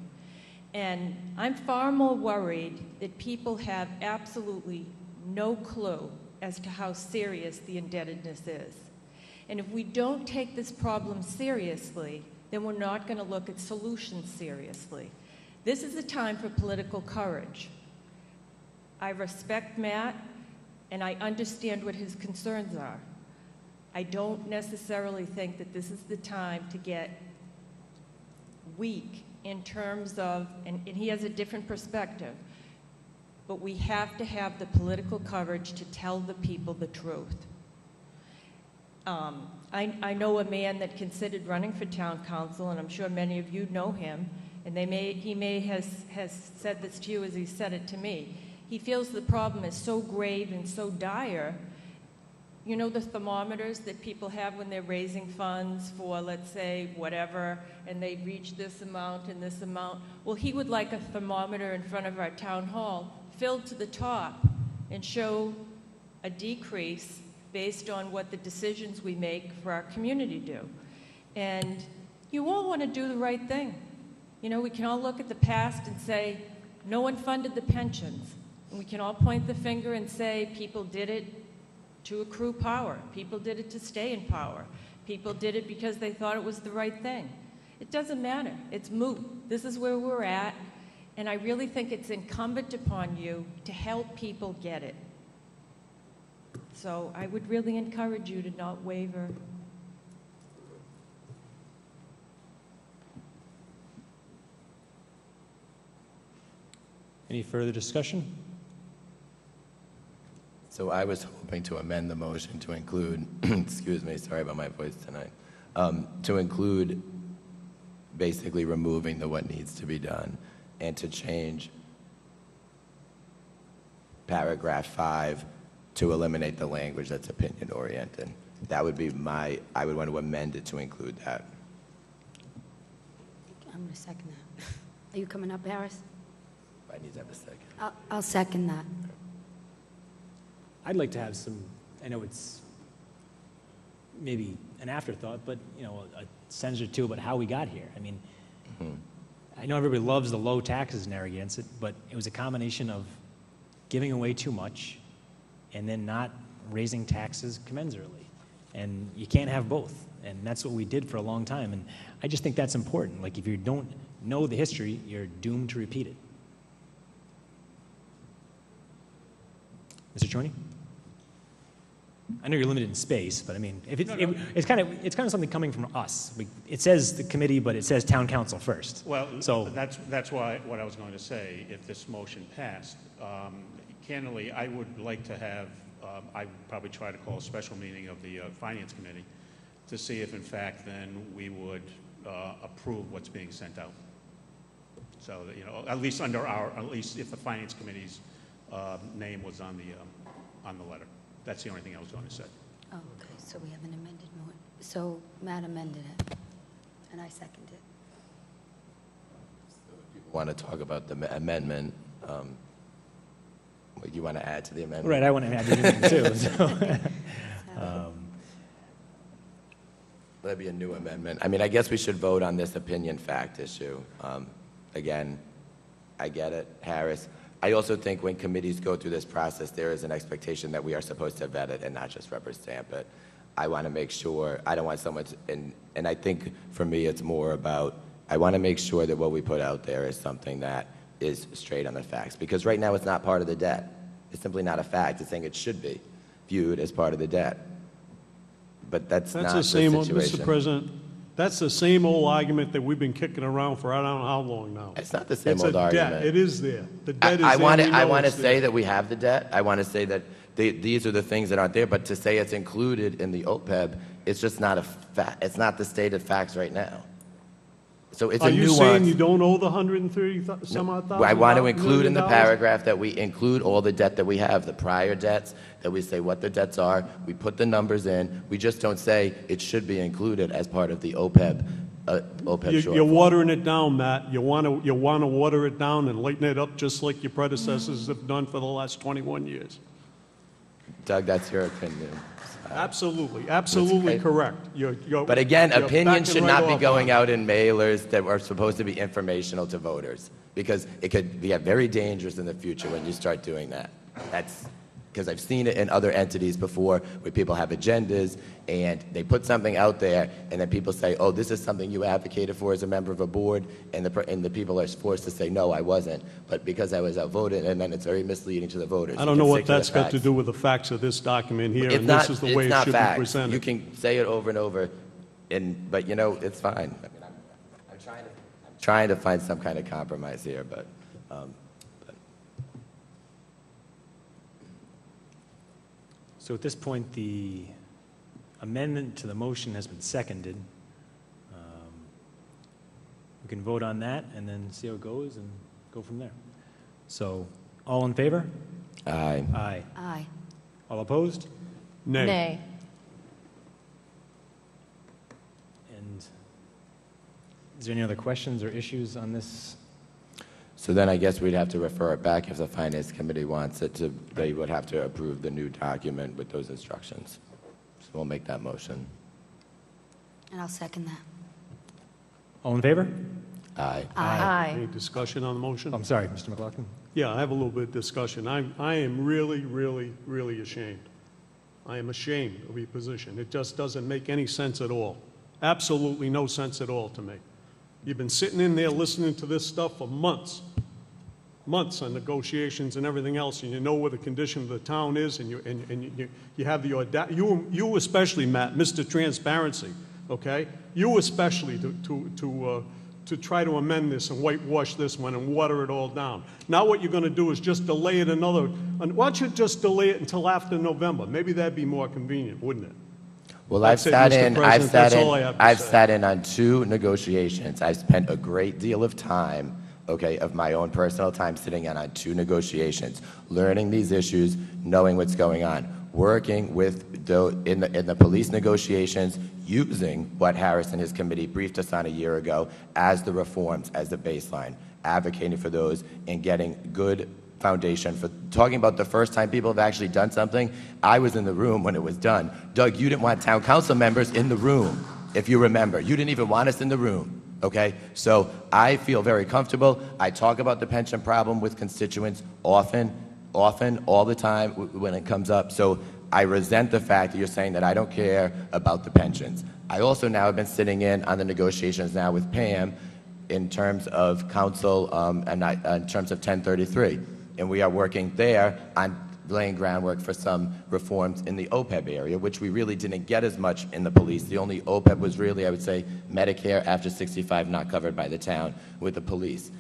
And I'm far more worried that people have absolutely no clue as to how serious the indebtedness is. And if we don't take this problem seriously, then we're not going to look at solutions seriously. This is a time for political courage. I respect Matt, and I understand what his concerns are. I don't necessarily think that this is the time to get weak in terms of, and he has a different perspective, but we have to have the political courage to tell the people the truth. I know a man that considered running for town council, and I'm sure many of you know him, and he may has said this to you as he said it to me. He feels the problem is so grave and so dire. You know the thermometers that people have when they're raising funds for, let's say, whatever, and they reach this amount and this amount? Well, he would like a thermometer in front of our town hall filled to the top and show a decrease based on what the decisions we make for our community do. And you all want to do the right thing. You know, we can all look at the past and say, no one funded the pensions. And we can all point the finger and say, people did it to accrue power. People did it to stay in power. People did it because they thought it was the right thing. It doesn't matter. It's moot. This is where we're at, and I really think it's incumbent upon you to help people get it. So I would really encourage you to not waver. Any further discussion? So I was hoping to amend the motion to include, excuse me, sorry about my voice tonight, to include basically removing the what needs to be done and to change paragraph 5 to eliminate the language that's opinion oriented. That would be I would want to amend it to include that. I'm going to second that. Are you coming up, Harris? I need to have a second. I'll second that. I'd like to have some, I know it's maybe an afterthought, but, you know, a sentence or two about how we got here. I mean, I know everybody loves the low taxes in Narragansett, but it was a combination of giving away too much and then not raising taxes commensurately. And you can't have both. And that's what we did for a long time. And I just think that's important. Like, if you don't know the history, you're doomed to repeat it. Mr. Chorney? I know you're limited in space, but I mean, if it's kind of something coming from us. It says the committee, but it says town council first. Well, so that's why what I was going to say. If this motion passed, candidly, I would like to have. I would probably try to call a special meeting of the finance committee to see if, in fact, then we would approve what's being sent out. So that, you know, at least if the finance committee's name was on the letter. That's the only thing I was going to say. Oh, okay, so we have an amended motion. So Matt amended it, and I seconded it. People want to talk about the amendment. What you want to add to the amendment? Right, I want to add the amendment too. So. That'd be a new amendment. I mean, I guess we should vote on this opinion fact issue. Again, I get it, Harris. I also think when committees go through this process, there is an expectation that we are supposed to vet it and not just rubber stamp it. I want to make sure, I don't want someone to, and I think for me it's more about, I want to make sure that what we put out there is something that is straight on the facts. Because right now it's not part of the debt. It's simply not a fact. It's saying it should be viewed as part of the debt. But that's not the situation. Mr. President, that's the same old argument that we've been kicking around for I don't know how long now. It's not the same old argument. Debt. It is there. The debt is there. I want to say that we have the debt. I want to say that these are the things that aren't there, but to say it's included in the OPEB, it's just not it's not the state of facts right now. So it's Are a you nuance. saying you don't owe the 130 some odd thousand? I want to include in the $1 million? paragraph that we include all the debt that we have, the prior debts, that we say what the debts are, we put the numbers in, we just don't say it should be included as part of the OPEB shortfall. You're watering it down, Matt. You want to water it down and lighten it up just like your predecessors have done for the last 21 years. Doug, that's your opinion. Absolutely correct. But again, you're opinions should backing not right be off going on it. out in mailers that are supposed to be informational to voters, because it could be very dangerous in the future when you start doing that. That's because I've seen it in other entities before where people have agendas and they put something out there and then people say, oh, this is something you advocated for as a member of a board, and the people are forced to say, no, I wasn't, but because I was outvoted, and then it's very misleading to the voters. I don't know what that's got to do with the facts of this document here, and this is the way it should be presented. You can say it over and over, but you know, it's fine. I mean, I'm trying to find some kind of compromise here, but So at this point, the amendment to the motion has been seconded. We can vote on that and then see how it goes and go from there. So, all in favor? Aye. Aye. Aye. All opposed? Nay. Nay. And is there any other questions or issues on this? So then I guess we'd have to refer it back if the Finance Committee wants it to, they would have to approve the new document with those instructions. So we'll make that motion. And I'll second that. All in favor? Aye. Aye. Any discussion on the motion? I'm sorry, Mr. McLaughlin. Yeah, I have a little bit of discussion. I am really, really, really ashamed. I am ashamed of your position. It just doesn't make any sense at all. Absolutely no sense at all to me. You've been sitting in there listening to this stuff for months on negotiations and everything else, and you know where the condition of the town is, and you have the audacity, you especially, Matt, Mr. Transparency, okay? You especially to try to amend this and whitewash this one and water it all down. Now what you're going to do is just delay it why don't you just delay it until after November? Maybe that'd be more convenient, wouldn't it? Well, I've That's it, sat Mr. President. That's all I have to I've say. sat in on 2 negotiations. I've spent a great deal of time, okay, of my own personal time sitting in on 2 negotiations, learning these issues, knowing what's going on, working with in the police negotiations, using what Harris and his committee briefed us on a year ago as the reforms, as the baseline, advocating for those and getting good foundation for talking about the first time people have actually done something. I was in the room when it was done. Doug, you didn't want town council members in the room, if you remember. You didn't even want us in the room, okay? So I feel very comfortable. I talk about the pension problem with constituents often, all the time when it comes up. So I resent the fact that you're saying that I don't care about the pensions. I also now have been sitting in on the negotiations now with Pam in terms of council, in terms of 1033. And we are working there on laying groundwork for some reforms in the OPEB area, which we really didn't get as much in the police. The only OPEB was really, I would say, Medicare after 65 not covered by the town with the police.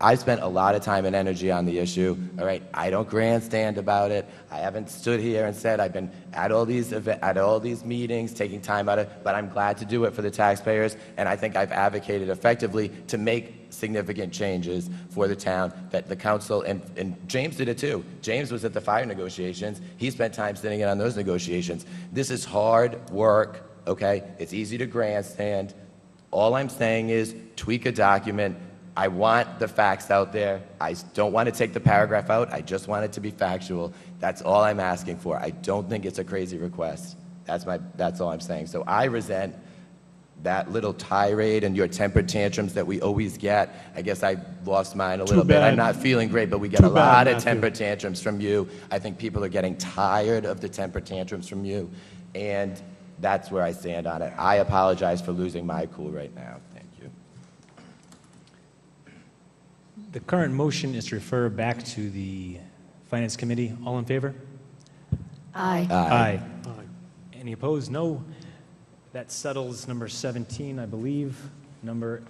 I spent a lot of time and energy on the issue, all right? I don't grandstand about it. I haven't stood here and said I've been at all these meetings, taking time out of it, but I'm glad to do it for the taxpayers, and I think I've advocated effectively to make significant changes for the town that the council, and James did it too. James was at the fire negotiations. He spent time sitting in on those negotiations. This is hard work, okay? It's easy to grandstand. All I'm saying is tweak a document. I want the facts out there. I don't want to take the paragraph out. I just want it to be factual. That's all I'm asking for. I don't think it's a crazy request. That's all I'm saying. So I resent that little tirade and your temper tantrums that we always get. I guess I lost mine a little bit. I'm not feeling great, but we get a lot of temper tantrums from you. I think people are getting tired of the temper tantrums from you, and that's where I stand on it. I apologize for losing my cool right now. Thank you. The current motion is to refer back to the Finance Committee. All in favor? Aye. Aye. Any opposed? No. That settles number 17, I believe. Number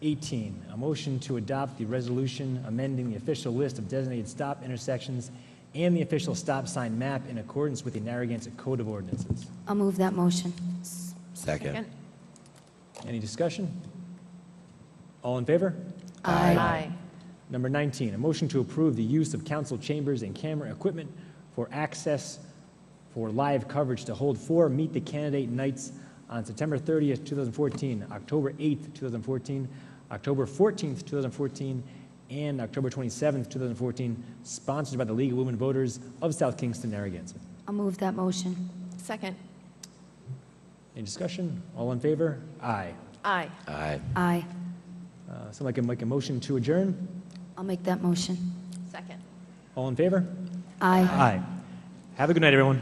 18, a motion to adopt the resolution amending the official list of designated stop intersections and the official stop sign map in accordance with the Narragansett Code of Ordinances. I'll move that motion. Second. Any discussion? All in favor? Aye. Number 19, a motion to approve the use of council chambers and camera equipment for access for live coverage to hold 4 Meet the Candidate nights on September 30th, 2014, October 8th, 2014, October 14th, 2014, and October 27th, 2014, sponsored by the League of Women Voters of South Kingston, Narragansett. I'll move that motion. Second. Any discussion? All in favor? Aye. Aye. Aye. Aye. Someone can make a motion to adjourn? I'll make that motion. Second. All in favor? Aye. Aye. Have a good night, everyone.